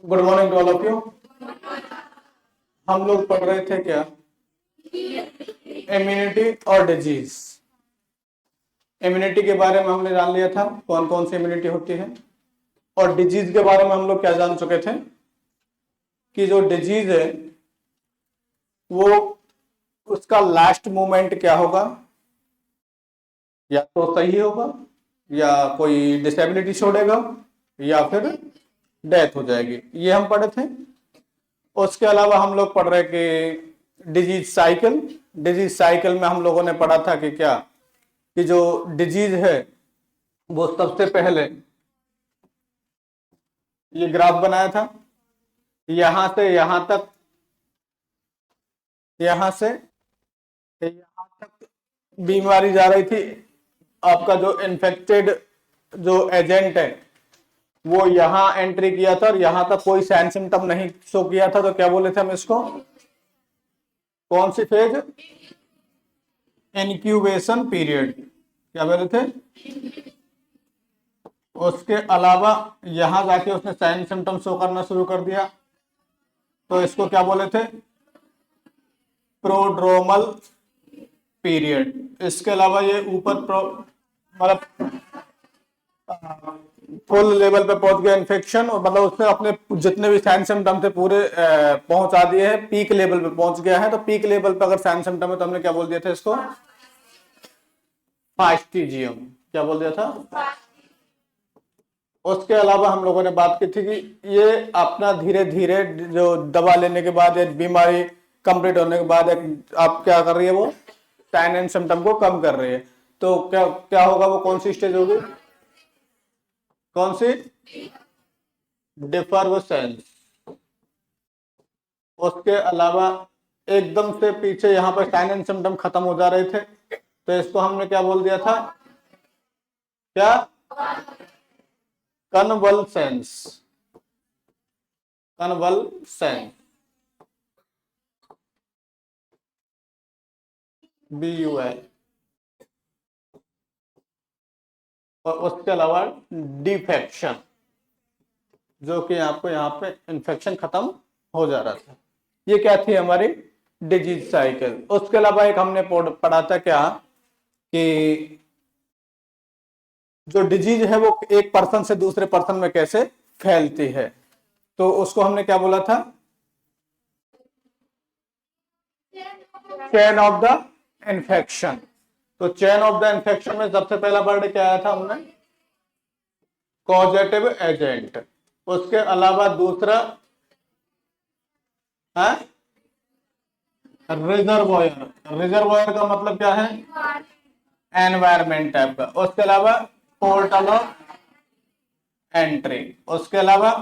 Good morning to all of you. हम लोग पढ़ रहे थे क्या, इम्यूनिटी और डिजीज। इम्यूनिटी के बारे में हमने जान लिया था कौन कौन सी इम्यूनिटी होती है, और डिजीज के बारे में हम लोग क्या जान चुके थे कि जो डिजीज है वो उसका लास्ट मोमेंट क्या होगा, या तो सही होगा या कोई डिसेबिलिटी छोड़ेगा या फिर डेथ हो जाएगी, ये हम पढ़े थे। उसके अलावा हम लोग पढ़ रहे कि डिजीज साइकिल में हम लोगों ने पढ़ा था कि क्या, कि जो डिजीज है वो सबसे पहले ये ग्राफ बनाया था, यहां से यहां तक, यहां से यहां तक बीमारी जा रही थी। आपका जो इन्फेक्टेड जो एजेंट है वो यहां एंट्री किया था और यहां तक कोई साइन सिम्टम नहीं शो किया था, तो क्या बोले थे हम इसको, कौन सी फेज, इंक्यूबेशन पीरियड, क्या बोले थे। उसके अलावा यहां जाके उसने साइन सिम्टम शो करना शुरू कर दिया, तो इसको क्या बोले थे, प्रोड्रोमल पीरियड। इसके अलावा ये ऊपर मतलब फुल लेवल पे पहुंच गया इन्फेक्शन, और मतलब उसने अपने जितने भी साइन सिम्टम थे पूरे पहुंचा दिए हैं, पीक लेवल पे पहुंच गया है। तो पीक लेवल पे अगर साइन सिम्टम है तो हमने क्या बोल दिया था इसको, फास्टिजियम, क्या बोल दिया था। उसके अलावा हम लोगों ने बात की थी कि ये अपना धीरे धीरे जो दवा लेने के बाद, एक बीमारी कंप्लीट होने के बाद एक आप क्या कर रही है, वो साइन एंड सिम्टम को कम कर रही है। तो क्या क्या होगा, वो कौन सी स्टेज होगी, कौन सी, डिफर्वेसेंस। उसके अलावा एकदम से पीछे यहाँ पर साइन एंड सिम्टम खत्म हो जा रहे थे, तो इसको हमने क्या बोल दिया था, क्या, कन्वल्सेंस, कन्वल्सेंस, BUL। और उसके अलावा डिफेक्शन, जो कि आपको यहाँ पे इन्फेक्शन खत्म हो जा रहा था। ये क्या थी हमारी डिजीज साइकिल। उसके अलावा एक हमने पढ़ा था क्या, कि जो डिजीज है वो एक पर्सन से दूसरे पर्सन में कैसे फैलती है, तो उसको हमने क्या बोला था, चेन ऑफ द इन्फेक्शन। तो चेन ऑफ द इन्फेक्शन में सबसे पहला वर्ड क्या आया था हमने, कॉजेटिव एजेंट। उसके अलावा दूसरा है रिजर्वोयर। रिजर्वोयर का मतलब क्या है, एनवायरमेंट टाइप का। उसके अलावा पोर्टल ऑफ एंट्री। उसके अलावा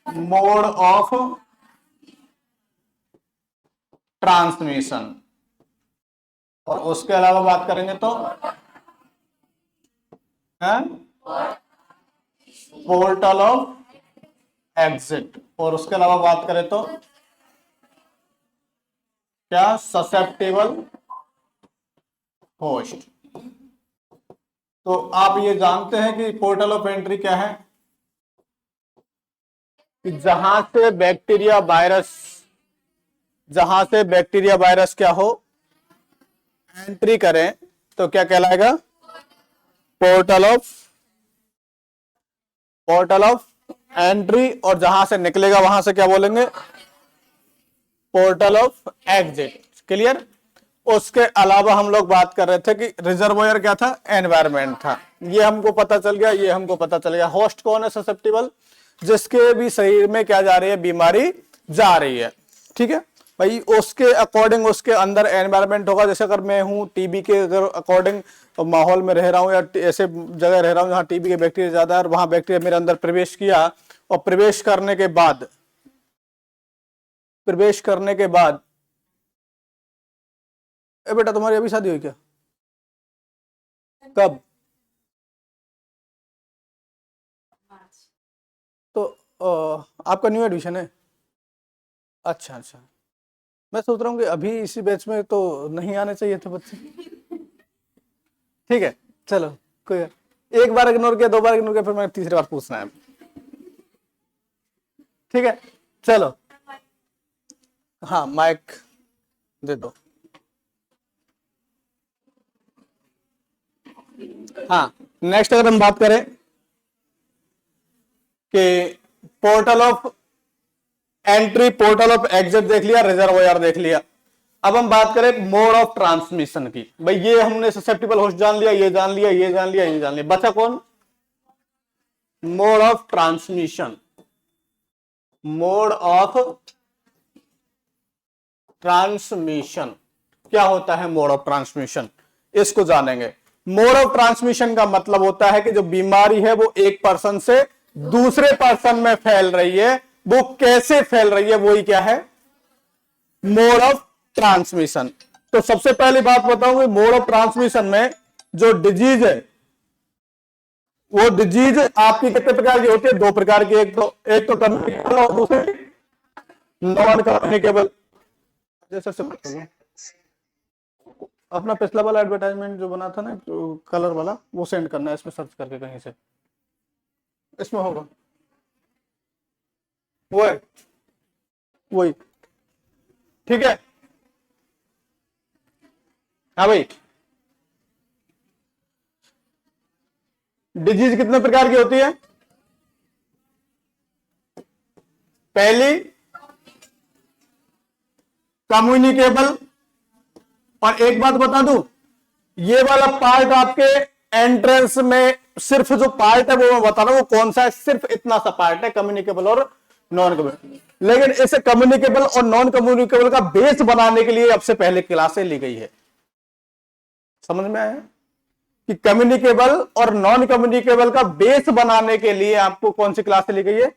मोड ऑफ ट्रांसमिशन। और उसके अलावा बात करेंगे तो पोर्टल ऑफ एग्जिट। और उसके अलावा बात करें तो क्या, ससेप्टेबल होस्ट। तो आप ये जानते हैं कि पोर्टल ऑफ एंट्री क्या है, कि जहां से बैक्टीरिया वायरस क्या हो, एंट्री करें, तो क्या कहलाएगा, पोर्टल ऑफ एंट्री। और जहां से निकलेगा वहां से क्या बोलेंगे, पोर्टल ऑफ एग्जिट। क्लियर। उसके अलावा हम लोग बात कर रहे थे कि रिजर्वोयर क्या था, एनवायरमेंट था। ये हमको पता चल गया, ये हमको पता चल गया। होस्ट कौन है, ससेप्टिबल, जिसके भी शरीर में क्या जा रही है, बीमारी जा रही है। ठीक है भाई, उसके अकॉर्डिंग उसके अंदर एनवायरमेंट होगा। जैसे अगर मैं हूं टीबी के अगर अकॉर्डिंग माहौल में रह रहा हूं, या ऐसे जगह रह रहा हूं जहां टीबी के बैक्टीरिया ज्यादा है, और वहां बैक्टीरिया मेरे अंदर प्रवेश किया, और प्रवेश करने के बाद ए बेटा तुम्हारी अभी शादी हुई क्या, कब, तो आपका न्यू एडमिशन है, अच्छा अच्छा। मैं सोच रहा हूँ कि अभी इसी बैच में तो नहीं आने चाहिए थे बच्चे। ठीक है चलो, कोई एक बार इग्नोर किया, दो बार इग्नोर किया, फिर मैं तीसरी बार पूछना है। ठीक है, चलो हाँ माइक दे दो। हाँ, नेक्स्ट अगर हम बात करें कि portal of entry, portal of exit देख लिया, रिजर्वोयर देख लिया। अब हम बात करें मोड ऑफ ट्रांसमिशन की। भाई ये हमने ससेप्टिबल होस्ट जान लिया, ये जान लिया, ये जान लिया, ये जान लिया, बचा कौन? Mode of transmission. Mode of transmission क्या होता है? मोड ऑफ ट्रांसमिशन इसको जानेंगे। मोड ऑफ ट्रांसमिशन का मतलब होता है कि जो बीमारी है वो एक पर्सन से दूसरे पर्सन में फैल रही है, वो कैसे फैल रही है, वही क्या है? Mode of transmission. तो सबसे पहली बात बताऊंगी, मोड ऑफ ट्रांसमिशन में जो डिजीज है वो डिजीज आपकी कितने प्रकार की होती है? दो प्रकार की, एक तो कम्युनिकेबल और दूसरी नॉन कम्युनिकेबल। जैसे से अपना पिछला वाला एडवर्टाइजमेंट जो बना था ना, जो कलर वाला, वो सेंड करना है इसमें सर्च करके कहीं से, इसमें होगा वो है वही, ठीक है। हाँ भाई, डिजीज कितने प्रकार की होती है? पहली कम्युनिकेबल, और एक बात बता दूं, ये वाला पार्ट आपके एंट्रेंस में सिर्फ जो पार्ट है वो मैं बता रहा हूं वो कौन सा है, सिर्फ इतना सा पार्ट है, कम्युनिकेबल और नॉन कम्युनिकेबल। लेकिन इसे कम्युनिकेबल और नॉन कम्युनिकेबल का बेस बनाने के लिए अब से पहले क्लासें ली गई है। समझ में आया कि कम्युनिकेबल और नॉन कम्युनिकेबल का बेस बनाने के लिए आपको कौन सी क्लासें ली गई है?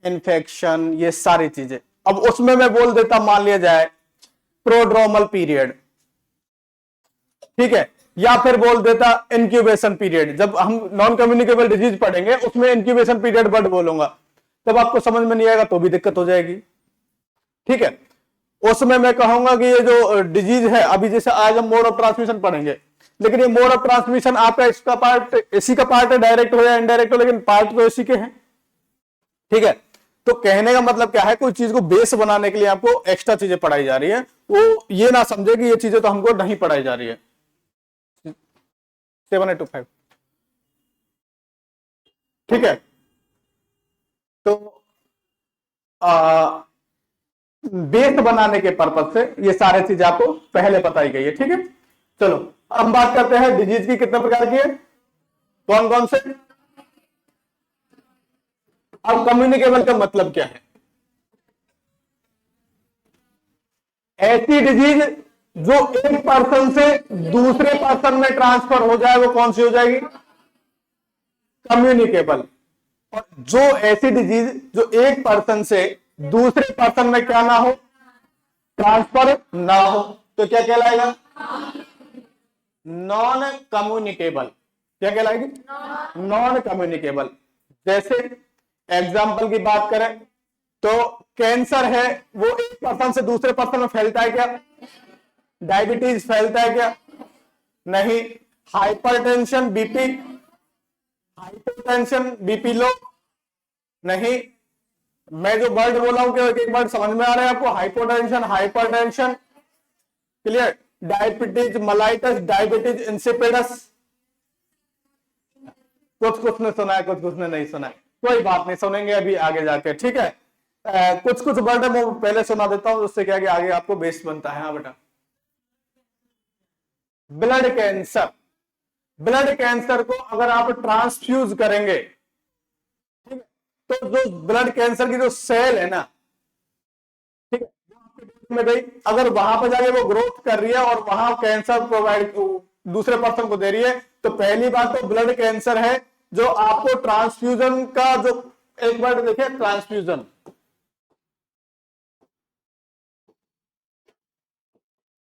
इन्फेक्शन, ये सारी चीजें। अब उसमें मैं बोल देता, मान लिया जाए प्रोड्रोमल पीरियड, ठीक है, या फिर बोल देता इंक्यूबेशन पीरियड। जब हम नॉन कम्युनिकेबल डिजीज पढ़ेंगे उसमें इंक्यूबेशन पीरियड वर्ड बोलूंगा, तब आपको समझ में नहीं आएगा तो भी दिक्कत हो जाएगी, ठीक है। उसमें मैं कहूंगा कि ये जो डिजीज है, अभी जैसे आज हम मोड ऑफ ट्रांसमिशन पढ़ेंगे, लेकिन ये मोड ऑफ ट्रांसमिशन आपका इसका पार्ट, इसी का पार्ट है, डायरेक्ट हो या इनडायरेक्ट हो, लेकिन पार्ट तो इसी के हैं, ठीक है। तो कहने का मतलब क्या है, कोई चीज को बेस बनाने के लिए आपको एक्स्ट्रा चीजें पढ़ाई जा रही है, वो ये ना समझे कि ये चीजें तो हमको नहीं पढ़ाई जा रही है। 7825, ठीक है। तो बेस बनाने के पर्पज से ये सारी चीजें आपको पहले बताई गई है, ठीक है। चलो अब बात करते हैं डिजीज की कितने प्रकार की है, कौन कौन से। अब कम्युनिकेबल का मतलब क्या है? ऐसी डिजीज जो एक पर्सन से दूसरे पर्सन में ट्रांसफर हो जाए, वो कौन सी हो जाएगी? कम्युनिकेबल। और जो ऐसी डिजीज जो एक पर्सन से दूसरे पर्सन में क्या ना हो, ट्रांसफर ना हो, तो क्या कहलाएगा? Non communicable. क्या कहलाएगी? Non communicable. जैसे एग्जाम्पल की बात करें तो कैंसर है, वो एक पर्सन से दूसरे पर्सन में फैलता है क्या? डायबिटीज फैलता है क्या? नहीं। Hypertension, BP, hypertension, BP low, नहीं। मैं जो वर्ड बोला हूं कि एक वर्ड समझ में आ रहा है आपको? Hypotension, hypertension, clear. Diabetes mellitus, diabetes insipidus, कुछ कुछ ने सुना है, कुछ कुछ ने नहीं सुना है, कोई बात नहीं, सुनेंगे अभी आगे जाके, ठीक है। कुछ कुछ वर्ड मैं पहले सुना देता हूं, उससे क्या कि आगे आपको बेस बनता है। हाँ बेटा, ब्लड कैंसर। ब्लड कैंसर को अगर आप ट्रांसफ्यूज करेंगे, ठीक है, तो जो ब्लड कैंसर की जो सेल है ना, ठीक है, जो आपके बॉडी में गई, अगर वहां पर जाके वो ग्रोथ कर रही है और वहां कैंसर प्रोवाइड दूसरे पर्सन को दे रही है, तो पहली बात तो ब्लड कैंसर है जो आपको ट्रांसफ्यूजन का, जो एक वर्ड देखिए, ट्रांसफ्यूजन,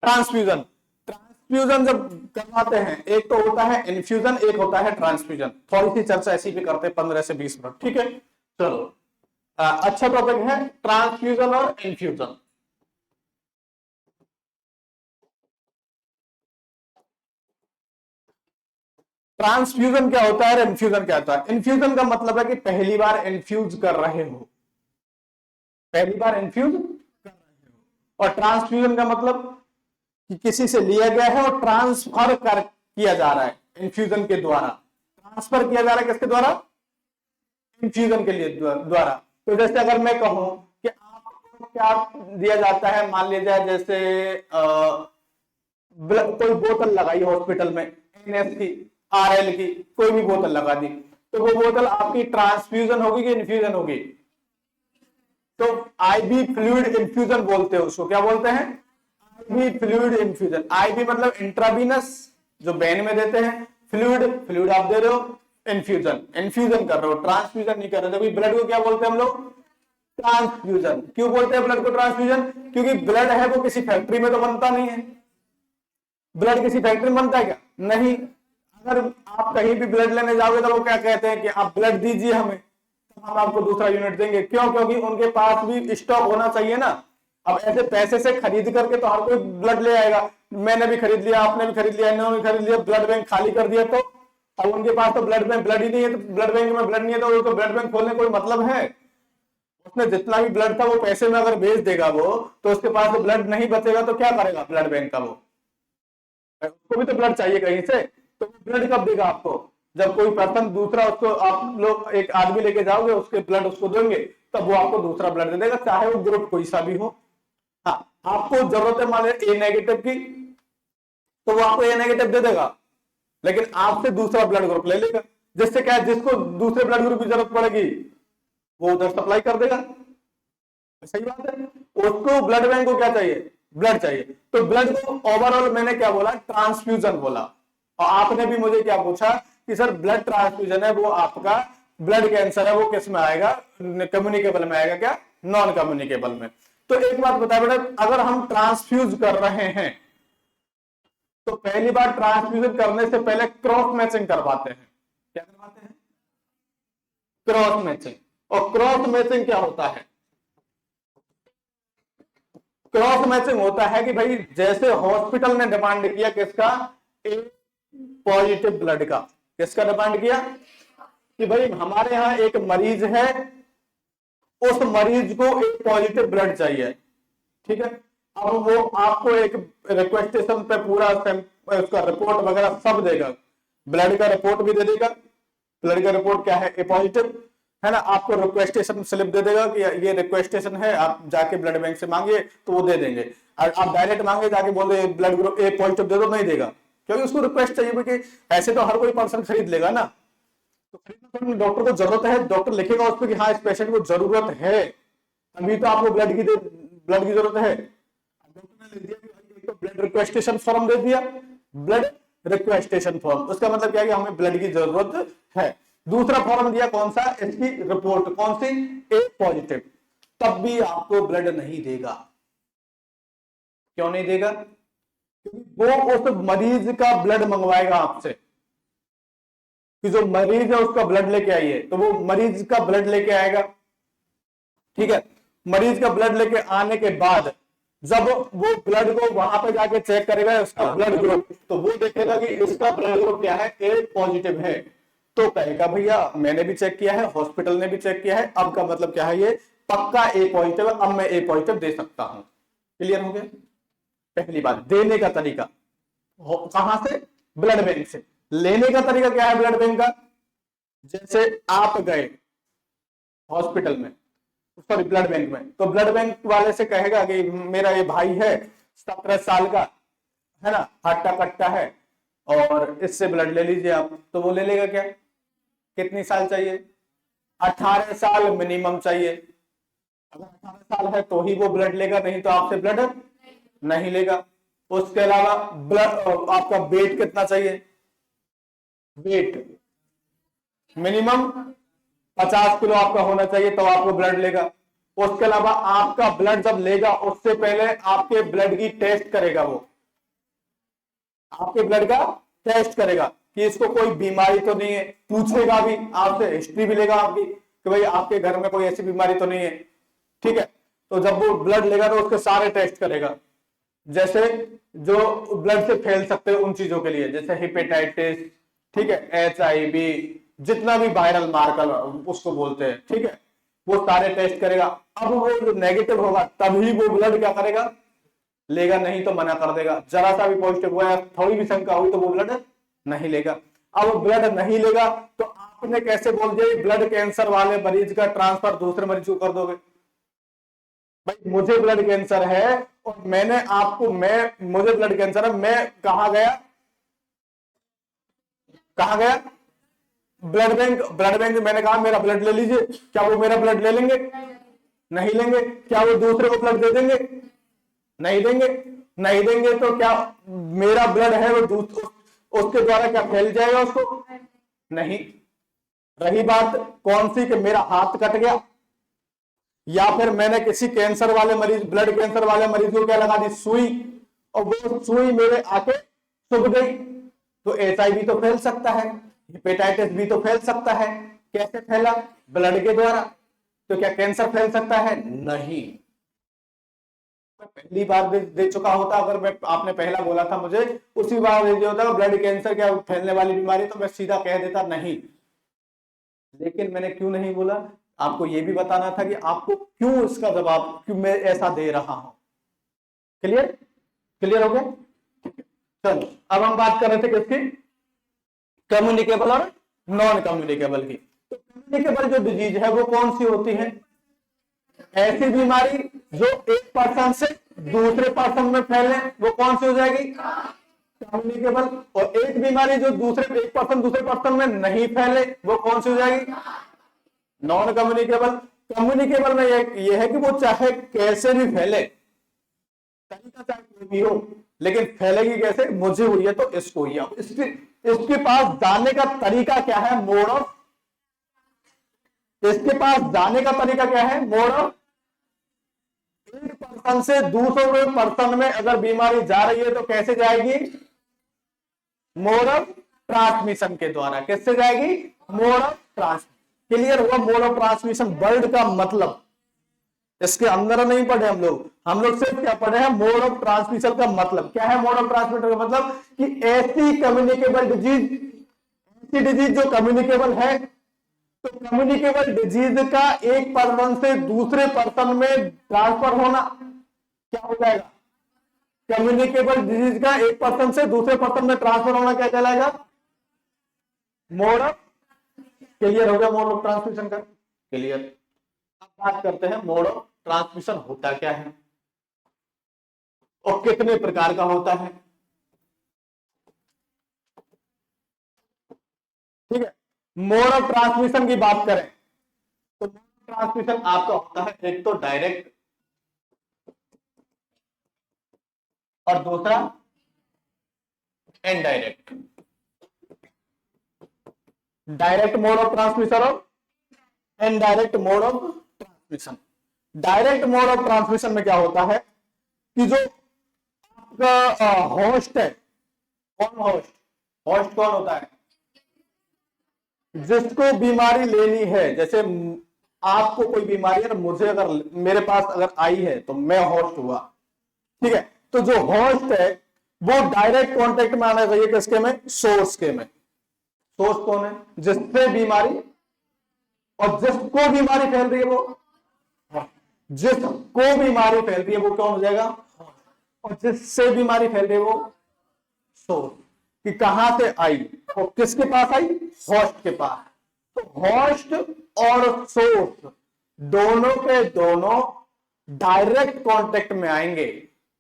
ट्रांसफ्यूजन, ट्रांसफ्यूजन जब करवाते हैं, एक तो होता है इन्फ्यूजन, एक होता है ट्रांसफ्यूजन। थोड़ी सी चर्चा ऐसी भी करते हैं 15 से 20 मिनट, ठीक है। चलो अच्छा टॉपिक है ट्रांसफ्यूजन और इन्फ्यूजन। ट्रांसफ्यूजन क्या होता है और इन्फ्यूजन क्या होता है? इन्फ्यूजन का मतलब है कि पहली बार इन्फ्यूज कर रहे हो, पहली बार इन्फ्यूज कर रहे हो। और ट्रांसफ्यूजन का मतलब कि किसी से लिया गया है और ट्रांसफर कर किया जा रहा है इन्फ्यूजन के द्वारा। ट्रांसफर किया जा रहा है किसके द्वारा? इन्फ्यूजन के लिए द्वारा। तो जैसे अगर मैं कहूं कि आपको क्या दिया जाता है, मान लीजिए जैसे कोई बोतल लगाई हॉस्पिटल में, NS की, RL की, कोई भी बोतल लगा दी, तो वो बोतल आपकी ट्रांसफ्यूजन होगी कि इन्फ्यूजन होगी? तो IV फ्लूइड इन्फ्यूजन बोलते हैं उसको। क्या बोलते हैं? IV fluid infusion. IV मतलब इंट्रावीनस, जो वेन में देते हैं, फ्लूइड आप दे रहे हो, इन्फ्यूजन कर रहे हो, ट्रांसफ्यूजन नहीं कर रहे। तो ब्लड को क्या बोलते हैं हम लोग? ट्रांसफ्यूजन। क्यों बोलते हैं ब्लड को ट्रांसफ्यूजन? क्योंकि ब्लड है वो किसी फैक्ट्री में तो बनता नहीं है। ब्लड किसी फैक्ट्री में बनता है क्या? नहीं। अगर आप कहीं भी ब्लड लेने जाओगे तो वो क्या कहते हैं कि आप ब्लड दीजिए हमें, तो हम आपको दूसरा यूनिट देंगे। क्यों? क्योंकि उनके पास भी स्टॉक होना चाहिए ना। अब ऐसे पैसे से खरीद करके तो हर कोई ब्लड ले आएगा। मैंने भी खरीद लिया, आपने भी खरीद लिया, इन्होंने भी खरीद लिया, ब्लड बैंक खाली कर दिया, तो अब उनके पास तो ब्लड ही नहीं है। तो ब्लड बैंक में ब्लड नहीं है तो ब्लड बैंक खोलने कोई मतलब है? उसने जितना भी ब्लड था वो पैसे में अगर बेच देगा वो, तो उसके पास तो ब्लड नहीं बचेगा, तो क्या करेगा ब्लड बैंक का? वो उसको भी तो ब्लड चाहिए कहीं से, तो ब्लड कब देगा आपको? जब कोई पर्सन दूसरा, उसको आप लोग एक आदमी लेके जाओगे, उसके ब्लड उसको देंगे, तब वो आपको दूसरा ब्लड दे देगा, चाहे वो ग्रुप कोई सा भी हो। हाँ, आपको जरूरत है मान लीजिए A नेगेटिव की, तो वो आपको A नेगेटिव दे देगा, लेकिन आपसे दूसरा ब्लड ग्रुप ले लेगा। जिससे क्या है, जिसको दूसरे ब्लड ग्रुप की जरूरत पड़ेगी वो उधर सप्लाई कर देगा। सही बात है। उसको ब्लड बैंक को क्या चाहिए? ब्लड चाहिए। तो ब्लड को ओवरऑल मैंने क्या बोला? ट्रांसफ्यूजन बोला। और आपने भी मुझे क्या पूछा कि सर ब्लड ट्रांसफ्यूजन है वो आपका ब्लड कैंसर है, वो किस में आएगा? कम्युनिकेबल में आएगा क्या? नॉन कम्युनिकेबल में। तो एक बात बताए बेटा, अगर हम ट्रांसफ्यूज कर रहे हैं तो पहली बार ट्रांसफ्यूजन करने से पहले क्रॉस मैचिंग करवाते हैं। क्या करवाते हैं? Cross matching. और क्रॉस मैचिंग क्या होता है? क्रॉस मैचिंग होता है कि भाई जैसे हॉस्पिटल ने डिमांड किया किसका? ए पॉजिटिव ब्लड का। किसका डिमांड किया? कि भाई हमारे यहां एक मरीज है, उस मरीज को एक पॉजिटिव ब्लड चाहिए। ठीक है। अब वो आपको एक रिक्वेस्टेशन पे पूरा उसका रिपोर्ट वगैरह सब देगा, ब्लड का रिपोर्ट भी दे देगा। ब्लड का रिपोर्ट क्या है? ए पॉजिटिव है ना। आपको रिक्वेस्टेशन स्लिप दे देगा कि ये रिक्वेस्टेशन है, आप जाके ब्लड बैंक से मांगिए, तो वो दे देंगे। आप डायरेक्ट मांगे जाके बोल दे ब्लड ग्रुप ए पॉजिटिव दे दो, नहीं देगा, क्योंकि उसको रिक्वेस्ट चाहिए। क्योंकि ऐसे तो हर कोई पर्सन खरीद लेगा ना, तो खरीदना डॉक्टर को जरूरत है, डॉक्टर लिखेगा उस पर कि हाँ इस पेशेंट को जरूरत है, अभी तो आपको ब्लड की जरूरत है। डॉक्टर ने लिख दिया कि तो ब्लड रिक्वेस्टेशन फॉर्म दे दिया, ब्लड रिक्वेस्टेशन फॉर्म, उसका मतलब क्या है कि हमें ब्लड की जरूरत है। दूसरा फॉर्म दिया कौन सा? इसकी रिपोर्ट कौन सी? ए पॉजिटिव। तब भी आपको ब्लड नहीं देगा। क्यों नहीं देगा? क्योंकि वो उस मरीज का ब्लड मंगवाएगा आपसे कि जो मरीज है उसका ब्लड लेके आइए, तो वो मरीज का ब्लड लेके आएगा। ठीक है। मरीज का ब्लड लेके आने के बाद जब वो ब्लड को वहां पे जाके चेक करेगा उसका ब्लड ग्रुप, तो वो देखेगा कि इसका ब्लड ग्रुप क्या है? ए पॉजिटिव है। तो कहेगा भैया मैंने भी चेक किया है, हॉस्पिटल ने भी चेक किया है, अब का मतलब क्या है? ये पक्का ए पॉजिटिव है, अब मैं ए पॉजिटिव दे सकता हूं। क्लियर हो गया? पहली बात, देने का तरीका कहां से? ब्लड बैंक से। लेने का तरीका क्या है ब्लड बैंक का? जैसे आप गए हॉस्पिटल में, सॉरी ब्लड बैंक में, तो ब्लड बैंक वाले से कहेगा कि मेरा ये भाई है 17 साल का, है ना, हट्टा कट्टा है, और इससे ब्लड ले लीजिए आप। तो वो ले लेगा क्या? कितनी साल चाहिए? 18 साल मिनिमम चाहिए। अगर 18 साल है तो ही वो ब्लड लेगा, नहीं तो आपसे ब्लड नहीं लेगा। उसके अलावा ब्लड आपका वेट कितना चाहिए? वेट मिनिमम 50 किलो आपका होना चाहिए, तो आपको ब्लड लेगा। उसके अलावा आपका ब्लड जब लेगा उससे पहले आपके ब्लड की टेस्ट करेगा, वो आपके ब्लड का टेस्ट करेगा कि इसको कोई बीमारी तो नहीं है, पूछेगा भी आपसे, हिस्ट्री भी लेगा आपकी कि भाई आपके घर में कोई ऐसी बीमारी तो नहीं है। ठीक है। तो जब वो ब्लड लेगा तो उसके सारे टेस्ट करेगा, जैसे जो ब्लड से फैल सकते हैं उन चीजों के लिए, जैसे हेपेटाइटिस, ठीक है, HIV, जितना भी वायरल मार्कर उसको बोलते हैं, ठीक है, वो सारे टेस्ट करेगा। अब वो जो नेगेटिव होगा तभी वो ब्लड क्या करेगा, लेगा, नहीं तो मना कर देगा। जरा सा भी पॉजिटिव हुआ या थोड़ी भी शंका हुई तो वो ब्लड नहीं लेगा। अब ब्लड नहीं लेगा तो आपने कैसे बोल दिया ब्लड कैंसर वाले मरीज का ट्रांसफर दूसरे मरीज को कर दोगे? भाई मुझे ब्लड कैंसर है और मैंने आपको, मुझे ब्लड कैंसर है, मैं कहा गया ब्लड बैंक में मैंने कहा मेरा ब्लड ले लीजिए, क्या वो मेरा ब्लड ले लेंगे? नहीं लेंगे। क्या वो दूसरे को ब्लड दे देंगे? नहीं देंगे। नहीं देंगे तो क्या मेरा ब्लड है वो उसके द्वारा क्या फैल जाएगा उसको? नहीं। रही बात कौन सी, कि मेरा हाथ कट गया या फिर मैंने किसी कैंसर वाले मरीज, ब्लड कैंसर वाले मरीज को क्या लगा दी, सुई, और वो सुई मेरे आके चुभ गई, तो HIV तो फैल सकता है, हेपेटाइटिस भी तो फैल सकता है। कैसे फैला? ब्लड के द्वारा। तो क्या कैंसर फैल सकता है? नहीं। पहली बार दे चुका होता, अगर मैं आपने पहला बोला था मुझे, उसी बार दे दिया होता ब्लड कैंसर क्या फैलने वाली बीमारी, तो मैं सीधा कह देता नहीं। लेकिन मैंने क्यों नहीं बोला, आपको यह भी बताना था कि आपको क्यों इसका जवाब, क्यों मैं ऐसा दे रहा हूं। क्लियर हो गया? चलो अब हम बात कर रहे थे किसकी, कम्युनिकेबल और नॉन कम्युनिकेबल की। तो कम्युनिकेबल जो डिजीज है वो कौन सी होती है? ऐसी बीमारी जो एक पर्सन से दूसरे पर्सन में फैले, वो कौन सी हो जाएगी? कम्युनिकेबल। और एक बीमारी जो एक पर्सन दूसरे पर्सन में नहीं फैले, वो कौन सी हो जाएगी? Non communicable. कम्युनिकेबल में यह है कि वो चाहे कैसे भी फैले, तरीका चाहे कोई भी हो, लेकिन फैलेगी कैसे? मुझे हुई है तो इसको हुई है। इसके पास जाने का तरीका क्या है? मोड ऑफ, इसके पास जाने का तरीका क्या है? Mode of. एक पर्सन से दूसरे पर्सन में अगर बीमारी जा रही है तो कैसे जाएगी? मोड ऑफ ट्रांसमिशन के द्वारा। किससे जाएगी? Mode of transmission. क्लियर हुआ? मोड ऑफ ट्रांसमिशन वर्ड का मतलब, इसके अंदर नहीं पढ़े हम लोग सिर्फ क्या पढ़े हैं? मोड ऑफ ट्रांसमिशन का मतलब क्या है? मोड ऑफ ट्रांसमिशन का मतलब कि ऐसी कम्युनिकेबल डिजीज, ऐसी डिजीज जो कम्युनिकेबल है, तो कम्युनिकेबल डिजीज का एक पर्सन से दूसरे पर्सन में ट्रांसफर होना क्या हो जाएगा? कम्युनिकेबल डिजीज का एक पर्सन से दूसरे पर्सन में ट्रांसफर होना क्या कहलाएगा? Mode of. क्लियर हो गया मोड ऑफ ट्रांसमिशन का? क्लियर। अब बात करते हैं मोड ऑफ ट्रांसमिशन होता क्या है और कितने प्रकार का होता है। ठीक है, मोड ऑफ ट्रांसमिशन की बात करें तो मोड ऑफ ट्रांसमिशन आपका होता है एक तो डायरेक्ट और दूसरा indirect. Direct mode of transmission और indirect mode of transmission. Direct mode of transmission में क्या होता है कि जो आपका होस्ट है, कौन होस्ट कौन होता है? जिसको बीमारी लेनी है। जैसे आपको कोई बीमारी है, मुझे अगर मेरे पास अगर आई है तो मैं होस्ट हुआ। ठीक है, तो जो होस्ट है वो डायरेक्ट कांटेक्ट में आना चाहिए किसके में? सोर्स के में। सोर्स कौन है? जिससे बीमारी, और जिसको बीमारी फैल रही है वो, जिसको बीमारी फैल रही है वो कौन हो जाएगा? और जिससे बीमारी फैल रही है वो सोर्स। कि कहां से आई और किसके पास आई? होस्ट के पास। तो होस्ट और सोर्स दोनों के दोनों डायरेक्ट कांटेक्ट में आएंगे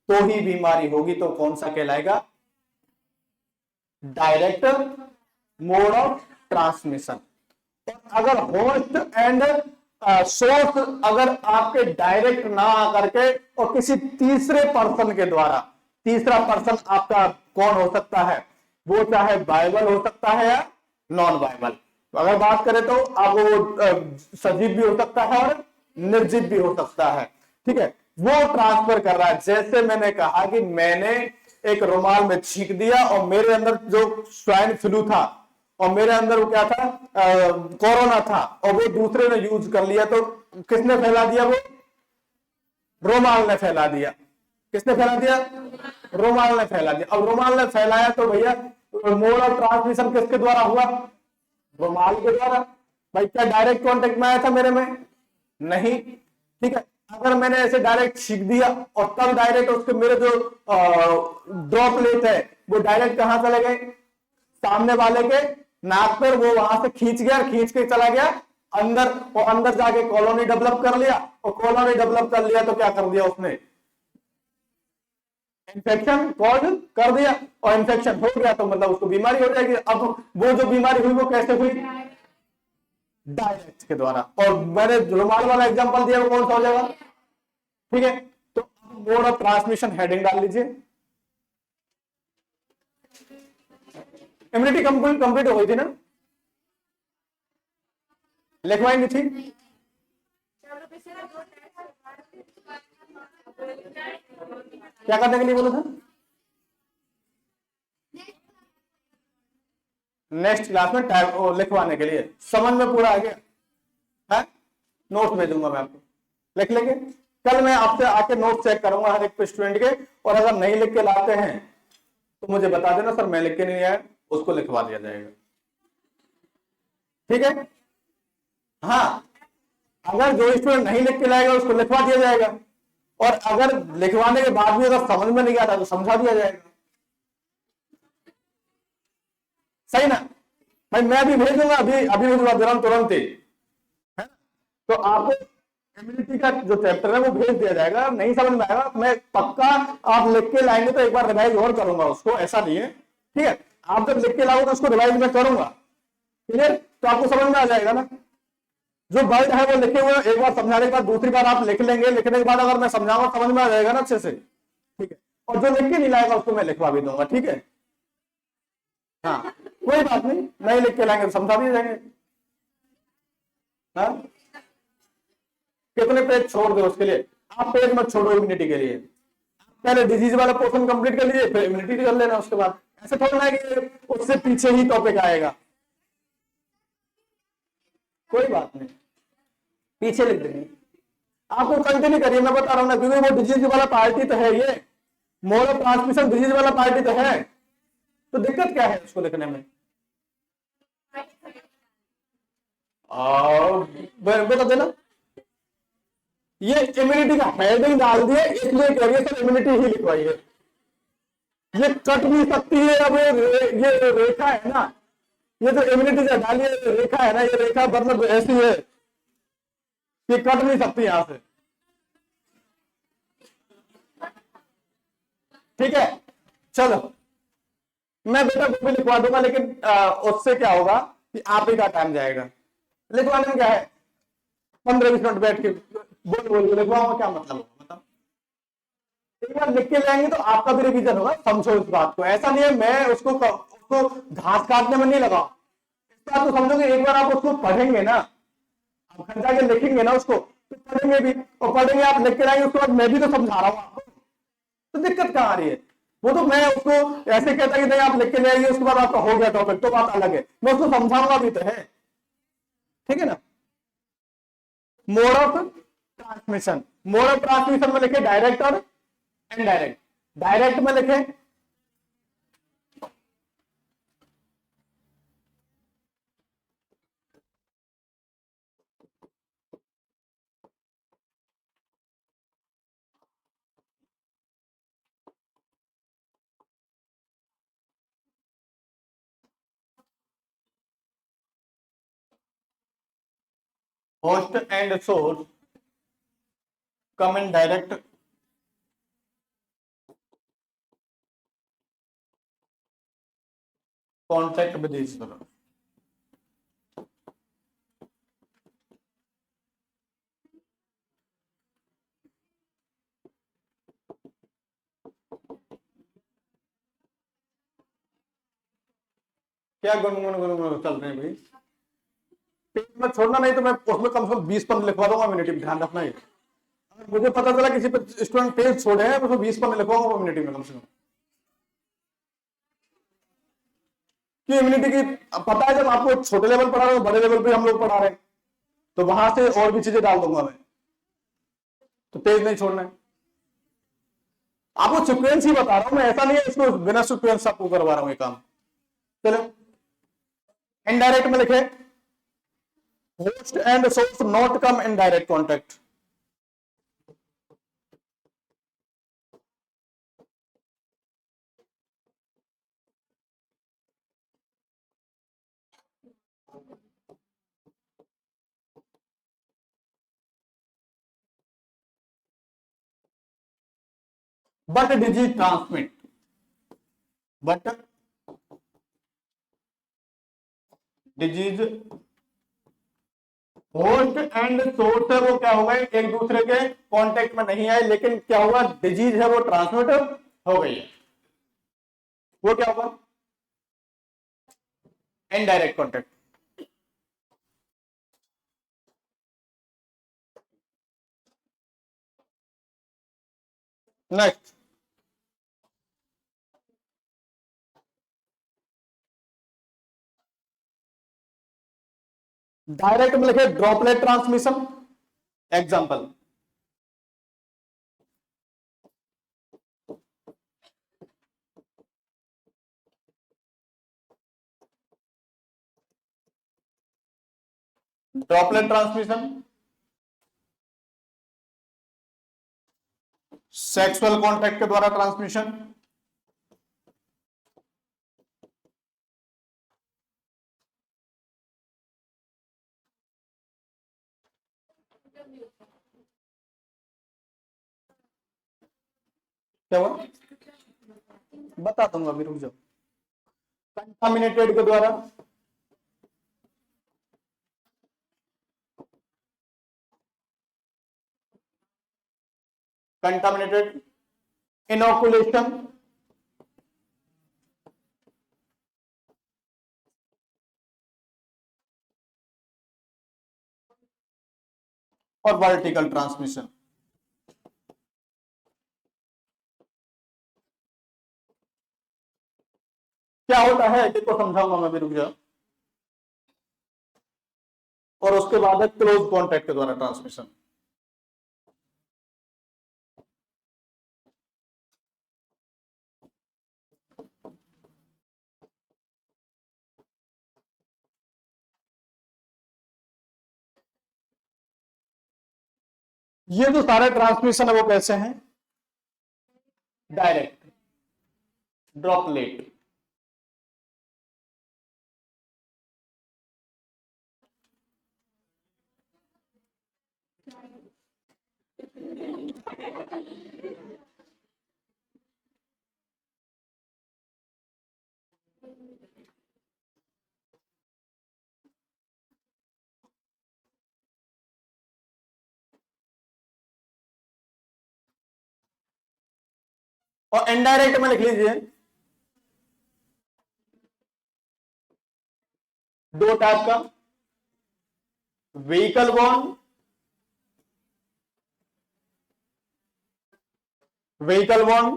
तो ही बीमारी होगी। तो कौन सा कहलाएगा? Direct mode of transmission. अगर होस्ट एंड सोर्स अगर आपके डायरेक्ट ना आकर के और किसी तीसरे पर्सन के द्वारा, तीसरा पर्सन आपका कौन हो सकता है? वो चाहे वायबल हो सकता है या नॉन वायबल। अगर बात करें तो आप वो सजीव भी हो सकता है और निर्जीव भी हो सकता है। ठीक है, वो ट्रांसफर कर रहा है। जैसे मैंने कहा कि मैंने एक रुमाल में छींक दिया और मेरे अंदर जो स्वाइन फ्लू था और मेरे अंदर वो क्या था? कोरोना था, और वो दूसरे ने यूज कर लिया, तो किसने फैला दिया? वो रुमाल ने फैला दिया। किसने फैला दिया? रुमाल ने फैला दिया। अब रुमाल ने फैलाया तो भैया मोड ऑफ ट्रांसमिशन किसके द्वारा हुआ? रुमाल के द्वारा। भाई क्या डायरेक्ट कांटेक्ट में आया था मेरे में? नहीं, ठीक है। अगर मैंने ऐसे डायरेक्ट छींक दिया और तब डायरेक्ट उसके मेरे जो ड्रॉपलेट है वो डायरेक्ट कहां चले गए, सामने वाले के नाक पर, वो वहां से खींच गया, खींच के चला गया अंदर, और अंदर जाके कॉलोनी डेवलप कर लिया, और कॉलोनी डेवलप कर लिया तो क्या कर दिया उसने, इन्फेक्शन कॉज कर दिया, और इन्फेक्शन हो गया तो मतलब उसको बीमारी हो जाएगी। अब वो जो बीमारी हुई वो कैसे हुई, डायरेक्ट के द्वारा। और मैंने रुमाल वाला एग्जांपल दिया वो कौन सा हो जाएगा, ठीक है। तो मोड ऑफ ट्रांसमिशन हेडिंग डाल लीजिए। इम्यूनिटी कंप्लीट हो गई थी ना, लिखवाई नहीं थी, क्या करने के लिए बोला था, नेक्स्ट क्लास में टाइप लिखवाने के लिए। समझ में पूरा आ गया है, नोट भेजूंगा मैं आपको, लिख लेंगे। कल मैं आपसे आके नोट चेक करूंगा हर एक स्टूडेंट के, और अगर नहीं लिख के लाते हैं तो मुझे बता देना, सर मैं लिख के नहीं आया, उसको लिखवा दिया जाएगा, ठीक है। हाँ, अगर जो स्टूडेंट नहीं लिख के लाएगा उसको लिखवा दिया जाएगा, और अगर लिखवाने के बाद भी अगर समझ में नहीं आता तो समझा दिया जाएगा, सही ना भाई। मैं भी भेजूंगा, अभी अभी भेजूंगा तुरंत ही, है। तो आपको इम्यूनिटी का जो चैप्टर है वो भेज दिया जाएगा। नहीं समझ में आएगा मैं पक्का आप लिख के लाएंगे तो एक बार रिवाइज और करूंगा उसको, ऐसा नहीं है, ठीक है। आप जब लिख के लाओगे तो उसको रिवाइज में करूंगा, क्लियर, तो आपको समझ में आ जाएगा ना। जो वर्ड है वो लिखे हुए एक बार समझाने के बाद दूसरी बार आप लिख लेंगे, लिखने के बाद अगर मैं समझाऊंगा समझ में आ जाएगा ना अच्छे से, ठीक है। और जो लिख के नहीं लाएगा उसको मैं लिखवा भी दूंगा, ठीक है। हाँ, कोई बात नहीं लिख के लाएंगे तो समझा दिए जाएंगे। हाँ, कितने पेज छोड़ दो उसके लिए, आप पेज मत छोड़ो इम्यूनिटी के लिए, पहले डिजीज वाला पोर्शन कंप्लीट कर लीजिए फिर इम्यूनिटी कर लेना उसके बाद। ऐसे थोड़ा है कि उससे पीछे ही टॉपिक आएगा, कोई बात नहीं, पीछे लिख देंगे। आपको कंटिन्यू करिए, मैं बता रहा हूं ना, क्योंकि वो डिजीज वाला पार्टी तो है, ये मोड ऑफ ट्रांसमिशन डिजीज वाला पार्टी तो है, तो दिक्कत क्या है उसको लिखने में, बता देना। ये इम्यूनिटी का हेडिंग डाल दिए इसलिए कह रही है सर इम्यूनिटी ही लिखवाइए, ये कट नहीं सकती है। अब ये रेखा है ना, ये जो इम्यूनिटी से डालिए रेखा है ना, ये रेखा मतलब ऐसी है कि कट नहीं सकती यहां से, ठीक है। चलो मैं बेटा वो भी लिखवा दूंगा, लेकिन उससे क्या होगा कि आप ही का टाइम जाएगा। लिखवाने में क्या है, 15-20 मिनट बैठ के बोल बोल के लिखवाऊंगा, क्या मतलब होगा मतलब। एक बार लिख के जाएंगे तो आपका भी रिवीजन होगा, समझो इस बात को। ऐसा नहीं है मैं उसको घास काटने में नहीं लगा, इस बात को समझोगे। एक बार आप उसको पढ़ेंगे ना, आप घर जाके लिखेंगे ना उसको, तो पढ़ेंगे भी, और पढ़ेंगे आप लिख के लाएंगे, उसके बाद मैं भी तो समझा रहा हूँ आपको, तो दिक्कत कहाँ आ रही है। वो तो मैं उसको ऐसे कहता कि नहीं आप लिख के ले आइए उसके बाद आपका हो गया टॉपिक, तो बात अलग है, मैं उसको समझाऊंगा भी तो है, ठीक है ना। Mode of transmission, mode of transmission में लिखे डायरेक्ट और इनडायरेक्ट। डायरेक्ट में लिखे host and source come in direct contact with each other। क्या गुनगुन गुनगुन चल रहे हैं भाई, पेज में छोड़ना, नहीं तो मैं उसमें कम से कम 20 पन्ने लिखवा दूंगा मिनट में, ध्यान रखना। ये मुझे पता चला किसी पे स्टूडेंट पेज छोड़े हैं, उसमें 20 पन्ने लिखवाऊंगा मिनट में कम से कम, कि इम्यूनिटी की पता है। जब आपको छोटे लेवल पढ़ा रहे हो, बड़े लेवल पे हम लोग पढ़ा रहे हैं, तो वहां से और भी चीजें डाल दूंगा मैं, तो पेज नहीं छोड़ना है। आपको सीक्वेंस ही बता रहा हूं मैं, ऐसा नहीं है इसको बिना सीक्वेंस आपको करवा रहा हूं ये काम। चलो इनडायरेक्ट में लिखे host and source not come in direct contact. But disease transmit. But disease host and source है वो क्या हो गए, एक दूसरे के कांटेक्ट में नहीं आए, लेकिन क्या हुआ, डिजीज है वो ट्रांसमिट हो गई है। वो क्या होगा, इनडायरेक्ट कांटेक्ट। नेक्स्ट, डायरेक्ट में लिखे droplet transmission. Example, droplet transmission, sexual contact के द्वारा ट्रांसमिशन, क्या हुआ बता दूंगा अभी, रुक जाओ। कंटामिनेटेड के द्वारा, कंटामिनेटेड, इनोकुलेशन, और वर्टिकल ट्रांसमिशन। क्या होता है इसको समझाऊंगा मैं भी, रुक जाओ। और उसके बाद है क्लोज कॉन्टैक्ट के द्वारा ट्रांसमिशन। ये जो सारे ट्रांसमिशन है वो कैसे हैं, डायरेक्ट, ड्रॉपलेट। और इनडायरेक्ट में लिख लीजिए, दो टाइप का, व्हीकल बॉर्न, व्हीकल बॉर्न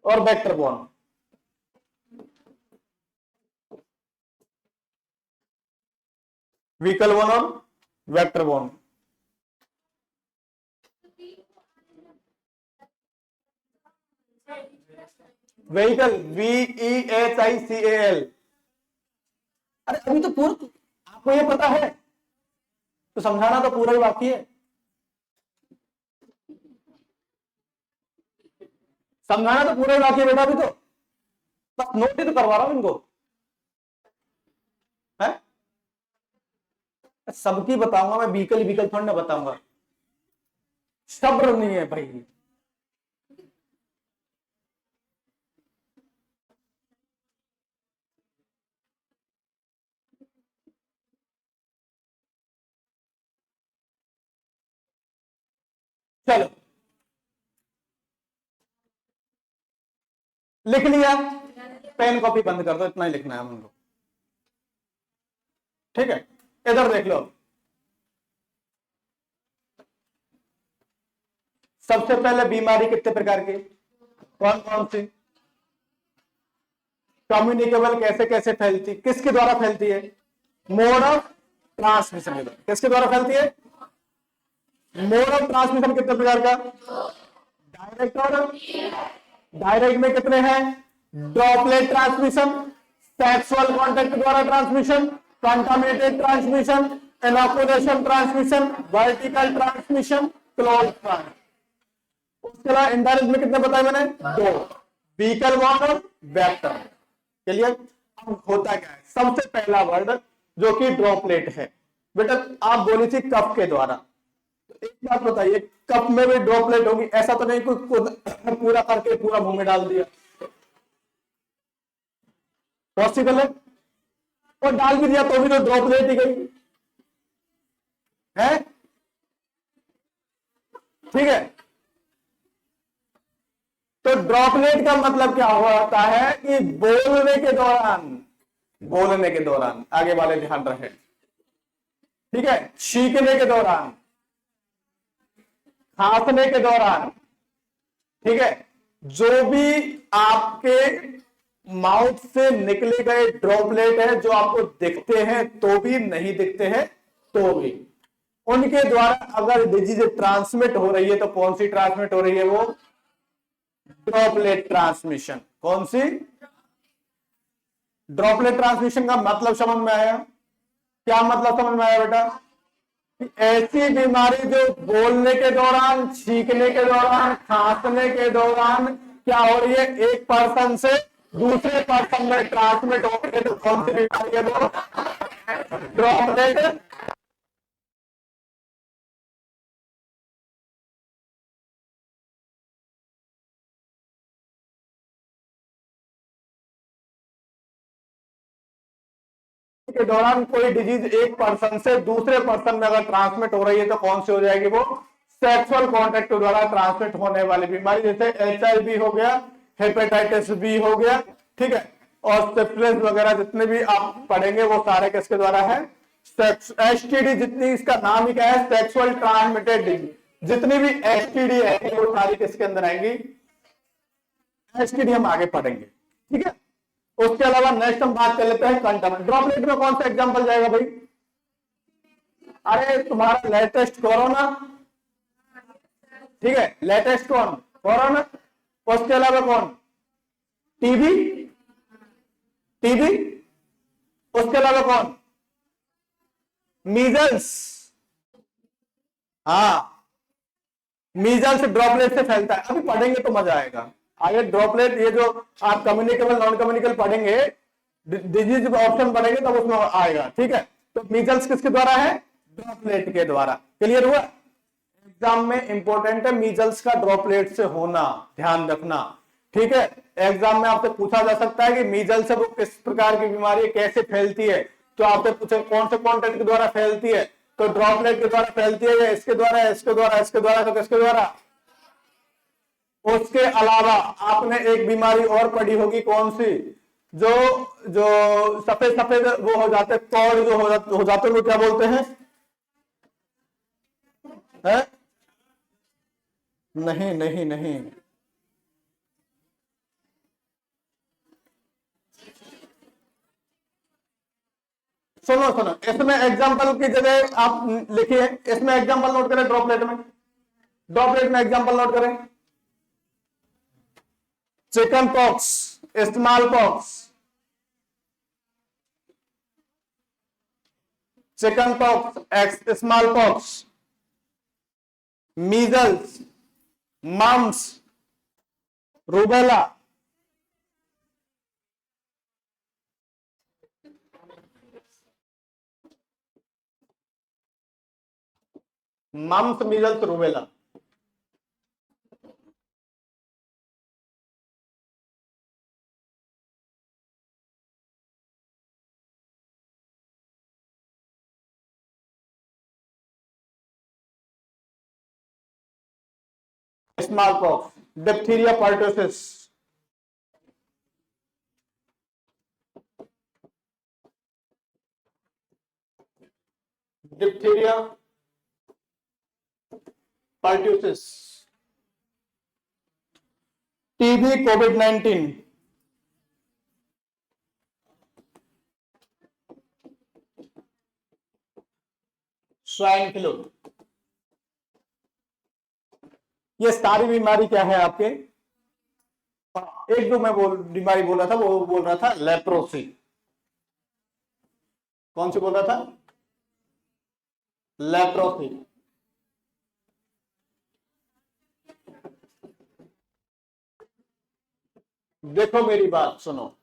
और वेक्टर बॉर्न। व्हीकल बॉर्न और वेक्टर बॉर्न। Vehicle, VEHICAL। अरे अभी तो पूरा आपको ये पता है, तो समझाना तो पूरा ही बाकी है। समझाना तो पूरा ही बाकी है बेटा, अभी तो बस नोट ही तो करवा रहा हूं इनको, है सबकी बताऊंगा मैं, व्हीकल व्हीकल थोड़ी ना बताऊंगा, सब्र नहीं है भाई। चलो लिख लिया, पेन कॉपी बंद कर दो, इतना ही लिखना है हम लोग, ठीक है। इधर देख लो, सबसे पहले बीमारी कितने प्रकार की, कौन कौन सी, कम्युनिकेबल कैसे कैसे फैलती, किसके द्वारा फैलती है, मोड ऑफ ट्रांसमिशन के द्वारा। किसके द्वारा फैलती है, मोड ऑफ ट्रांसमिशन कितने प्रकार का, डायरेक्ट और, डायरेक्ट में कितने हैं, ड्रॉपलेट ट्रांसमिशन, सेक्सुअल कॉन्टेक्ट द्वारा transmission, contaminated transmission, inoculation transmission, vertical transmission, close transmission. उसके अलावा इंडायरेक्ट में कितने बताए मैंने? 2, व्हीकल बॉर्न और वेक्टर। क्लियर? अब होता क्या है, सबसे पहला वर्ड जो कि ड्रॉपलेट है। बेटा आप बोली थी कप के द्वारा, तो एक बात बताइए, कप में भी ड्रॉपलेट होगी? ऐसा तो नहीं कोई पूरा करके पूरा मुंह में डाल दिया, पॉसिबल है? और डाल भी दिया तो भी तो ड्रॉपलेट ही गई है, ठीक है? तो ड्रॉपलेट का मतलब क्या होता है कि बोलने के दौरान, आगे वाले ध्यान रहे, ठीक है, छींकने के दौरान, खांसने के दौरान, ठीक है, जो भी आपके माउथ से निकले गए ड्रॉपलेट है, जो आपको दिखते हैं तो भी, नहीं दिखते हैं तो भी, उनके द्वारा अगर डिजीज ट्रांसमिट हो रही है तो कौन सी ट्रांसमिट हो रही है? वो ड्रॉपलेट ट्रांसमिशन। कौन सी? ड्रॉपलेट ट्रांसमिशन का मतलब समझ में आया? क्या मतलब समझ में आया बेटा? ऐसी बीमारी जो बोलने के दौरान, छींकने के दौरान, खांसने के दौरान क्या हो रही है, एक पर्सन से दूसरे पर्सन में ट्रांसमिट हो रही है, तो कौन सी बीमारी है? वो ड्रॉपलेट के दौरान कोई डिजीज एक पर्सन से दूसरे पर्सन में अगर ट्रांसमिट हो रही है तो कौन सी हो जाएगी? वो सेक्सुअल कॉन्टेक्ट द्वारा ट्रांसमिट होने वाली बीमारी, जैसे HIV हो गया, हेपेटाइटिस बी हो गया, ठीक है, और सिफिलिस वगैरह जितने भी आप पढ़ेंगे वो सारे किसके द्वारा है? STD, जितनी, इसका नाम ही क्या है? Sexual transmitted disease. जितनी भी STD है वो सारी किसके अंदर आएंगी? STD हम आगे पढ़ेंगे, ठीक है? उसके अलावा नेक्स्ट हम बात कर लेते हैं कंटामिनेट। ड्रॉपलेट में कौन सा एग्जांपल जाएगा भाई? अरे तुम्हारा लेटेस्ट कोरोना, ठीक है, लेटेस्ट कौन? कोरोना। उसके अलावा कौन? टीबी, उसके अलावा कौन? मीजल्स। हाँ, मीजल्स ड्रॉपलेट से फैलता है, अभी पढ़ेंगे तो मजा आएगा। आगे ड्रॉपलेट, ये जो आप कम्युनिकेबल नॉन कम्युनिकेबल पढ़ेंगे, डिजीज ऑप्शन पढ़ेंगे तब उसमें आएगा, ठीक है? तो मीजल्स किसके द्वारा है? ड्रॉपलेट के द्वारा। क्लियर हुआ? एग्जाम में इंपॉर्टेंट है मीजल्स का ड्रॉपलेट से होना, ध्यान रखना, ठीक है? एग्जाम में आपसे पूछा जा सकता है कि मीजल्स से वो किस प्रकार की बीमारी कैसे फैलती है, तो आपसे पूछे कौन से कॉन्टेक्ट के द्वारा फैलती है, तो ड्रॉपलेट के द्वारा फैलती है, या इसके द्वारा, इसके द्वारा, इसके द्वारा, तो किसके द्वारा? उसके अलावा आपने एक बीमारी और पढ़ी होगी, कौन सी? जो जो सफेद सफेद वो हो जाते, पौड़ जो हो जाते वो क्या बोलते हैं? है? नहीं नहीं नहीं, सुनो सुनो, इसमें एग्जांपल की जगह आप लिखिए, इसमें एग्जांपल नोट करें, ड्रॉपलेट में एग्जांपल नोट करें। Chicken pox, small pox, chicken pox, small pox, measles, mumps, rubella, mumps, measles, rubella. Small pox, diphtheria, pertussis, diphtheria, pertussis, TB, कोविड-19, स्वाइन फ्लू। ये सारी बीमारी क्या है आपके? एक जो मैं बीमारी बोल रहा था वो बोल रहा था लेप्रोसी, कौन सी बोल रहा था? लेप्रोसी। देखो मेरी बात सुनो,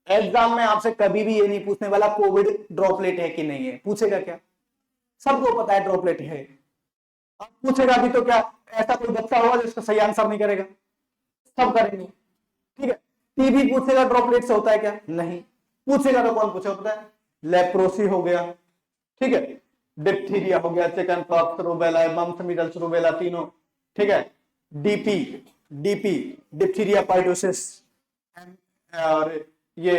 एग्जाम में आपसे कभी भी ये नहीं पूछने वाला कोविड ड्रॉपलेट है कि नहीं है, पूछेगा क्या? सबको पता है ड्रॉपलेट है। अब पूछेगा भी तो क्या ऐसा कोई बच्चा होगा जो इसका सही आंसर नहीं करेगा? सब करेंगे। ठीक है, टीबी पूछेगा ड्रॉपलेट से होता है क्या? नहीं। पूछेगा तो कौन पूछेगा पता है? लेप्रोसी हो गया, ठीक है, डिप्थीरिया हो गया, chickenpox, rubella, mumps, measles, rubella तीनों, ठीक है, डीपी, डीपी डिप्थीरिया पाइटोसिस, और ये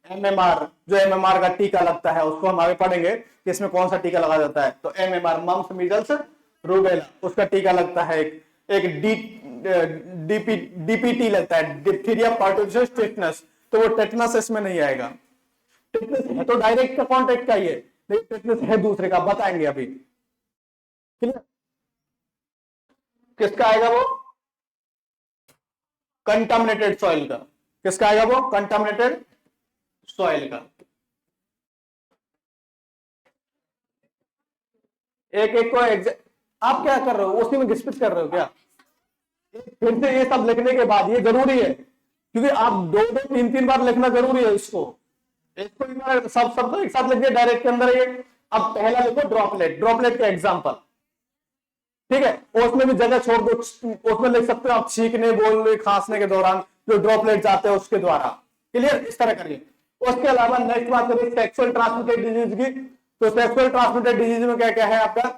एमएमआर, जो एमएमआर का टीका लगता है उसको हम आगे पढ़ेंगे कि इसमें कौन सा टीका लगाया जाता है। तो एमएमआर मम्स, मीजल्स, रूबेला, उसका टीका लगता है। एक डीपीटी लगता है, डिप्थीरिया पाइटोसिस टेटनस, तो वो टेटनस इसमें नहीं आएगा। टेटनस है तो डायरेक्ट का कॉन्टेक्ट का ही है, लेकिन टेटनस है दूसरे का, बताएंगे अभी। क्लियर? किसका आएगा वो? कंटामिनेटेड सॉइल का। किसका आएगा वो? कंटामिनेटेड सॉइल का। एक एक को आप क्या कर रहे हो, उसी में घिसपिच कर रहे हो क्या? फिर से ये सब लिखने के बाद ये जरूरी है, क्योंकि आप दो दो तीन तीन बार लिखना जरूरी है इसको एक बार सब सब तो एक साथ लिख दिया डायरेक्ट के अंदर ये। अब पहला लिखो ड्रॉपलेट, ड्रॉपलेट का एग्जांपल, ठीक है, और उसमें भी जगह छोड़ दो, उसमें लिख सकते हो आप छींकने, बोलने, खांसने के दौरान जो ड्रॉपलेट जाते हैं उसके द्वारा। क्लियर? इस तरह करिए। उसके अलावा नेक्स्ट बात करिए सेक्सुअल ट्रांसमिटेड डिजीज की। तो सेक्सुअल ट्रांसमिटेड डिजीज में क्या क्या है आपका?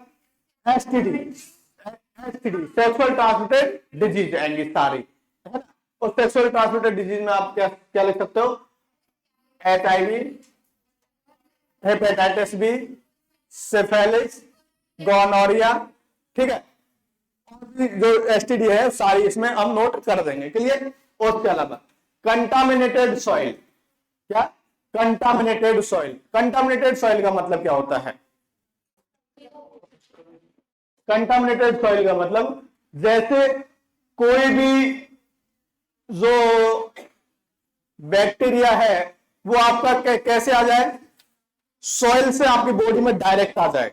STD, STD sexual transmitted disease आएंगी सारी, है ना। और सेक्सुअल ट्रांसमिटेड डिजीज में आप क्या क्या लिख सकते हो? HIV, hepatitis B, syphilis, gonorrhoea, ठीक है, जो एसटीडी है सारी इसमें हम नोट कर देंगे। क्लियर? और उसके अलावा कंटामिनेटेड सॉइल, क्या? Contaminated soil. कंटामिनेटेड सॉइल का मतलब क्या होता है? कंटामिनेटेड सॉइल का मतलब जैसे कोई भी जो बैक्टीरिया है वो आपका कैसे आ जाए? सॉइल से आपकी बॉडी में डायरेक्ट आ जाए,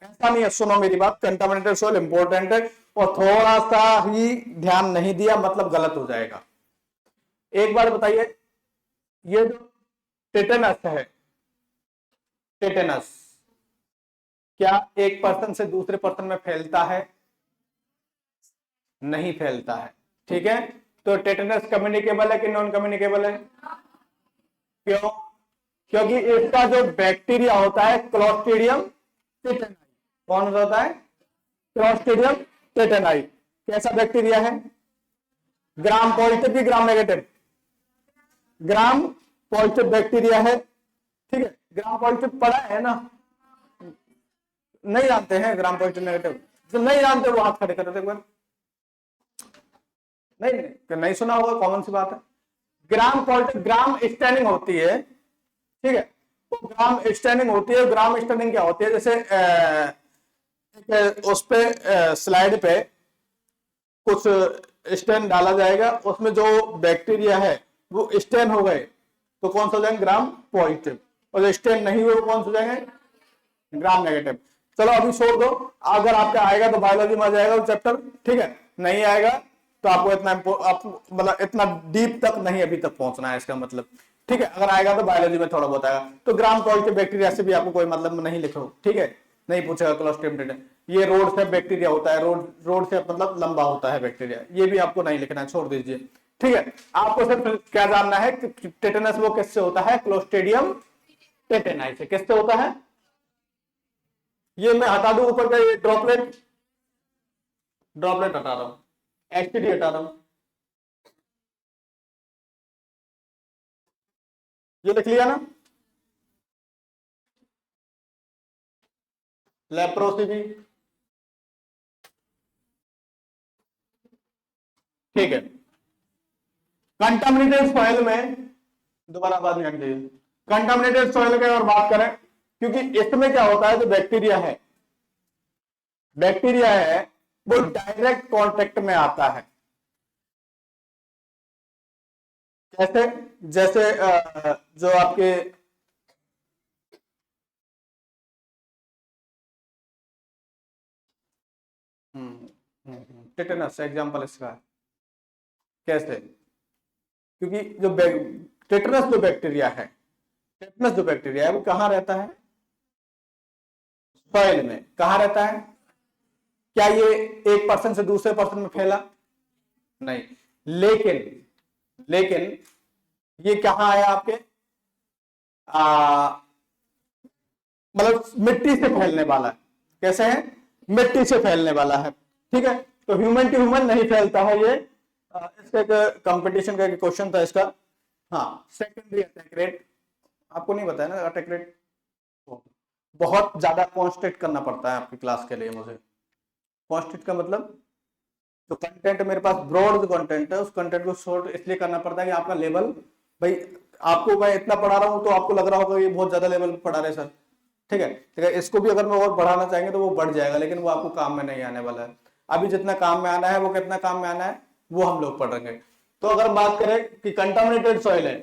ऐसा नहीं है। सुनो मेरी बात, कंटामिनेटेड सॉइल इंपॉर्टेंट है, और थोड़ा सा ही ध्यान नहीं दिया मतलब गलत हो जाएगा। एक बार बताइए, ये जो टेटेनस है, टेटेनस क्या एक पर्सन से दूसरे पर्सन में फैलता है? नहीं फैलता है, ठीक है। तो टेटेनस कम्युनिकेबल है कि नॉन कम्युनिकेबल है? क्यों? क्योंकि इसका जो बैक्टीरिया होता है क्लोस्ट्रीडियम टेटेनाई। कौन होता है? क्लोस्ट्रीडियम टेटेनाई। कैसा बैक्टीरिया है? ग्राम पॉजिटिव की gram negative? Gram positive bacteria है, ठीक है। ग्राम पॉजिटिव पढ़ा है ना? नहीं जानते हैं ग्राम पॉजिटिव नेगेटिव? जो नहीं जानते वो हाथ खड़े कर देते एक बार। नहीं सुना होगा, कॉमन सी बात है। ग्राम पॉजिटिव, ग्राम स्टैंडिंग होती है, ठीक है। तो ग्राम स्टैंडिंग होती है। ग्राम स्टैंडिंग क्या होती है? जैसे उस पे स्लाइड पे कुछ स्टेन डाला जाएगा, उसमें जो बैक्टीरिया है वो स्टेन हो गए तो कौन सा हो जाएंगे? Gram positive. और जो स्टेन नहीं हुए वो कौन सा हो जाएंगे? Gram negative. चलो अभी छोड़ दो, अगर आपका आएगा तो बायोलॉजी में आ जाएगा वो चैप्टर, ठीक है। नहीं आएगा तो आपको इतना मतलब इतना डीप तक नहीं अभी तक पहुंचना है इसका मतलब, ठीक है। अगर आएगा तो बायोलॉजी में थोड़ा बहुत आएगा। तो ग्राम पॉजिटिव बैक्टीरिया से भी आपको कोई मतलब नहीं लिखो, ठीक है, नहीं पूछेगा क्लोस्ट्रिडियम टेटेनाई। ये रोड से बैक्टीरिया होता है, रोड से मतलब लंबा होता है बैक्टीरिया, ये भी आपको नहीं लिखना, छोड़ दीजिए, ठीक है। आपको सिर्फ क्या जानना है कि टेटेनस वो किससे होता है? क्लोस्ट्रिडियम टेटेनाई से। किससे होता है? ये मैं हटा दूं ऊपर का ये ड्रॉपलेट, ड्रॉपलेट हटा रहा हूं, एसटीडी हटा रहा हूं, ये लिख लिया ना? लेप्रोसी भी, ठीक है। कंटामिनेटेड सॉइल में दोबारा बात नहीं आनी, कंटामिनेटेड सॉइल की और बात करें, क्योंकि इसमें क्या होता है, जो बैक्टीरिया है, बैक्टीरिया है वो डायरेक्ट कांटेक्ट में आता है। कैसे? जैसे जो आपके टेटेनस एग्जाम्पल इसका है। कैसे? क्योंकि जो टेटेनस जो बैक्टीरिया है, टेटेनस जो बैक्टीरिया है वो कहाँ रहता है? सॉइल में। कहाँ रहता है? क्या ये एक पर्सन से दूसरे पर्सन में फैला? नहीं। लेकिन लेकिन ये कहाँ आया आपके? मतलब मिट्टी से फैलने वाला है। कैसे है? मिट्टी से फैलने वाला है। ठीक है, तो ह्यूमन टू ह्यूमन नहीं फैलता है ये। इसका कंपटीशन का क्वेश्चन था इसका। हाँ, सेकेंडरी अटैक रेट आपको नहीं बताया ना। अटैक रेट बहुत ज्यादा कॉन्स्टेंट करना पड़ता है आपकी क्लास के लिए मुझे। कॉन्स्टेंट का मतलब जो कंटेंट मेरे पास ब्रॉड जो कंटेंट है उस कंटेंट को शॉर्ट इसलिए करना पड़ता है कि आपका लेवल, भाई आपको मैं इतना पढ़ा रहा हूं तो आपको लग रहा होगा ये बहुत ज्यादा लेवल पढ़ा रहे सर। ठीक है, ठीक है, इसको भी अगर मैं और बढ़ाना चाहेंगे तो वो बढ़ जाएगा, लेकिन वो आपको काम में नहीं आने वाला है। अभी जितना काम में आना है वो कितना काम में आना है वो हम लोग पढ़ेंगे। तो अगर बात करें कि कंटामिनेटेड सॉइल है,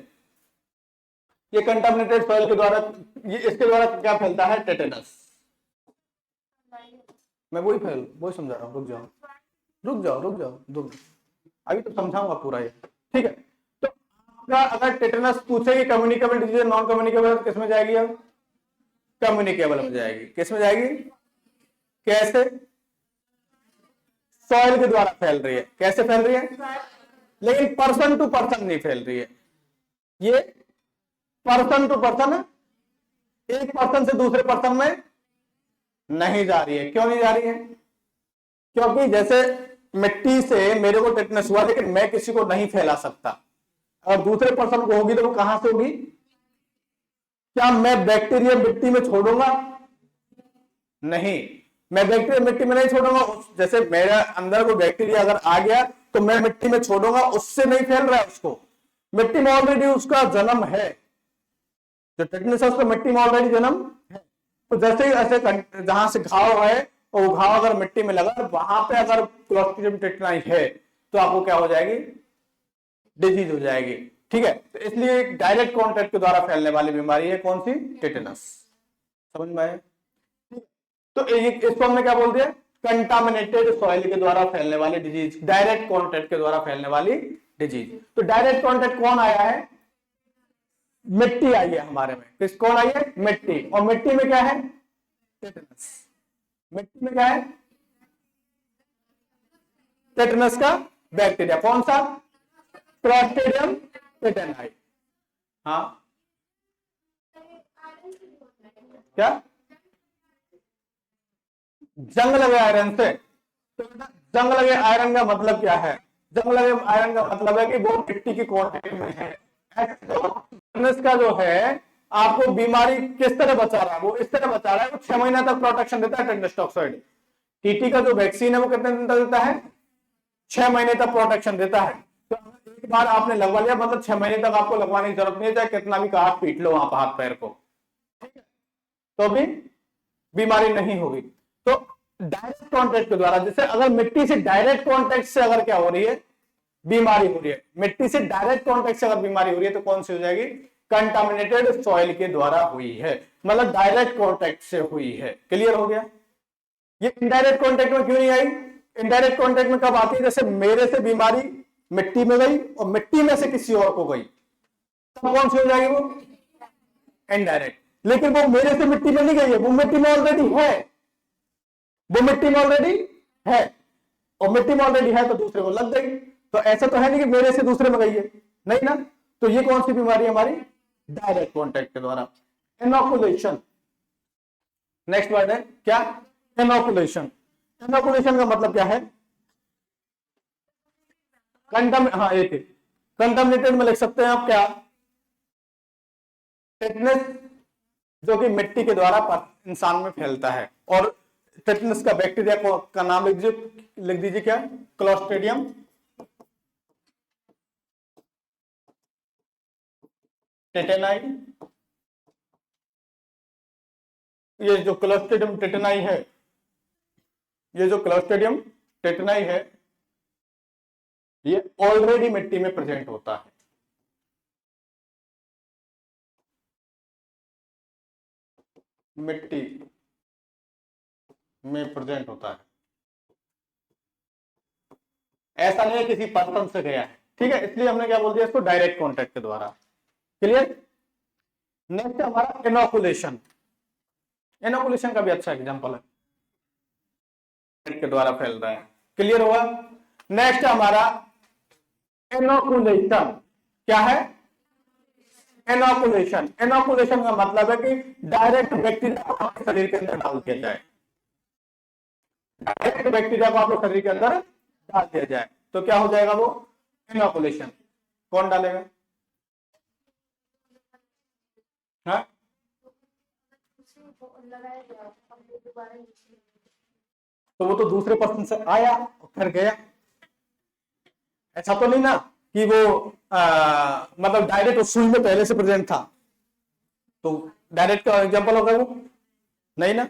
ये कंटामिनेटेड सॉइल के द्वारा, ये इसके द्वारा क्या फैलता है? टेटेनस। मैं वही समझा रहा हूँ। रुक जाओ रुक जाओ रुक जाओ रुक जाओ, अभी तो समझाऊंगा पूरा ये। ठीक है, तो आपका अगर टेटेनस पूछेगी कम्युनिकेबल डिजीज नॉन कम्युनिकेबल किस में जाएगी? अब कम्युनिकेबल में जाएगी। किस में जाएगी? कैसे? सॉइल के द्वारा फैल रही है। कैसे फैल रही है? लेकिन पर्सन टू पर्सन नहीं फैल रही है। ये पर्सन टू पर्सन, एक पर्सन से दूसरे पर्सन में नहीं जा रही है। क्यों नहीं जा रही है? क्योंकि जैसे मिट्टी से मेरे को टेटनस हुआ लेकिन मैं किसी को नहीं फैला सकता, और दूसरे पर्सन को होगी तो वो कहां से होगी? क्या मैं बैक्टीरिया मिट्टी में छोड़ूंगा? नहीं, मैं बैक्टीरिया मिट्टी में नहीं छोड़ूंगा। जैसे मेरे अंदर कोई बैक्टीरिया अगर आ गया तो मैं मिट्टी में छोड़ूंगा, उससे नहीं फैल रहा है उसको। मिट्टी में ऑलरेडी उसका जन्म है, जो टेटनस है उसका मिट्टी में ऑलरेडी जन्म है। तो जैसे ही ऐसे जहां से घाव है और वो घाव अगर मिट्टी में लगा, वहां पे अगर क्लोस्ट्रिडियम टेटनाई है तो आपको क्या हो जाएगी? डिजीज हो जाएगी। ठीक है, तो इसलिए डायरेक्ट कॉन्टेक्ट के द्वारा फैलने वाली बीमारी है कौन सी? टेटनस। समझ में आया? तो इसको हमने क्या बोल दिया? कंटामिनेटेड सॉइल के द्वारा फैलने वाली डिजीज, डायरेक्ट कॉन्टेक्ट के द्वारा फैलने वाली डिजीज। तो डायरेक्ट कॉन्टेक्ट कौन आया है? मिट्टी आई है हमारे में। किस कौन आई है? मिट्टी। और मिट्टी में क्या है? टेटनस। मिट्टी में क्या है? टेटनस का बैक्टीरिया। कौन सा? क्लॉस्ट्रिडियम टेटनाई। हाँ, क्या? जंग लगे आयरन से? तो जंग लगे आयरन का मतलब क्या है? जंग लगे आयरन का मतलब है कि वो मिट्टी की क्वांटिटी में है। टेटनस का जो है आपको बीमारी किस तरह बचा रहा है? वो इस तरह बचा रहा है, वो 6 महीने तक प्रोटेक्शन देता है टेटनस टॉक्साइड। टीटी का जो वैक्सीन है वो कितने दिन तक देता है? 6 महीने तक प्रोटेक्शन देता है। तो एक बार आपने लगवा लिया मतलब 6 महीने तक आपको लगवाने की जरूरत नहीं है, चाहे कितना भी हाथ पीट लो वहां पर हाथ पैर को, ठीक है, तो भी बीमारी नहीं होगी। तो डायरेक्ट कॉन्टेक्ट के द्वारा, जैसे अगर मिट्टी से डायरेक्ट कॉन्टेक्ट से अगर क्या हो रही है? बीमारी हो रही है। मिट्टी से डायरेक्ट कॉन्टेक्ट से अगर बीमारी हो रही है तो कौन सी हो जाएगी? कंटामिनेटेड सॉइल के द्वारा हुई है, मतलब डायरेक्ट कॉन्टेक्ट से हुई है। क्लियर हो गया? ये इनडायरेक्ट कॉन्टेक्ट में क्यों नहीं आई? इनडायरेक्ट कॉन्टेक्ट में कब आती है? जैसे मेरे से बीमारी मिट्टी में गई और मिट्टी में से किसी और को गई, तब कौन सी हो जाएगी? वो इनडायरेक्ट। लेकिन वो मेरे से मिट्टी में नहीं गई है, वो मिट्टी में ऑलरेडी है। वो मिट्टी में ऑलरेडी है, और मिट्टी में ऑलरेडी है तो दूसरे को लग गई। तो ऐसा तो है नहीं कि मेरे से दूसरे में गई है, नहीं ना। तो ये कौन सी बीमारी है हमारी? डायरेक्ट कॉन्टेक्ट के द्वारा। इनोकुलेशन नेक्स्ट वर्ड है क्या? इनोकुलेशन। इनोकुलेशन का मतलब क्या है? हाँ, एक कंटामिनेटेड में लिख सकते हैं आप क्या? टेटनस जो कि मिट्टी के द्वारा इंसान में फैलता है। और टेटनस का बैक्टीरिया का नाम लिख दीजिए क्या? क्लोस्ट्रिडियम टेटेनाई। ये जो क्लोस्ट्रिडियम टेटेनाई है, ये जो क्लोस्ट्रिडियम टेटेनाई है, ये ऑलरेडी मिट्टी में प्रेजेंट होता है। मिट्टी में प्रेजेंट होता है। ऐसा नहीं है किसी पर्सन से गया है, ठीक है, इसलिए हमने क्या बोल दिया इसको, डायरेक्ट कॉन्टेक्ट के द्वारा। क्लियर। नेक्स्ट हमारा इनोकुलेशन। इनोकुलेशन का भी अच्छा एग्जांपल है, के द्वारा फैल रहा है। क्लियर हुआ। नेक्स्ट हमारा इनोकुलेशन क्या है? इनोकुलेशन। इनोकुलेशन का मतलब है कि डायरेक्ट बैक्टीरिया को आपके शरीर के अंदर डाल दिया जाए, डायरेक्ट बैक्टीरिया को आपके शरीर के अंदर डाल दिया जाए, तो क्या हो जाएगा वो? इनोकुलेशन। कौन डालेगा? हाँ? तो वो तो दूसरे पर्सन से आया और फिर गया, ऐसा तो नहीं ना कि वो मतलब डायरेक्ट उस सुई में पहले से प्रेजेंट था, तो डायरेक्ट का एग्जांपल होगा वो? नहीं ना।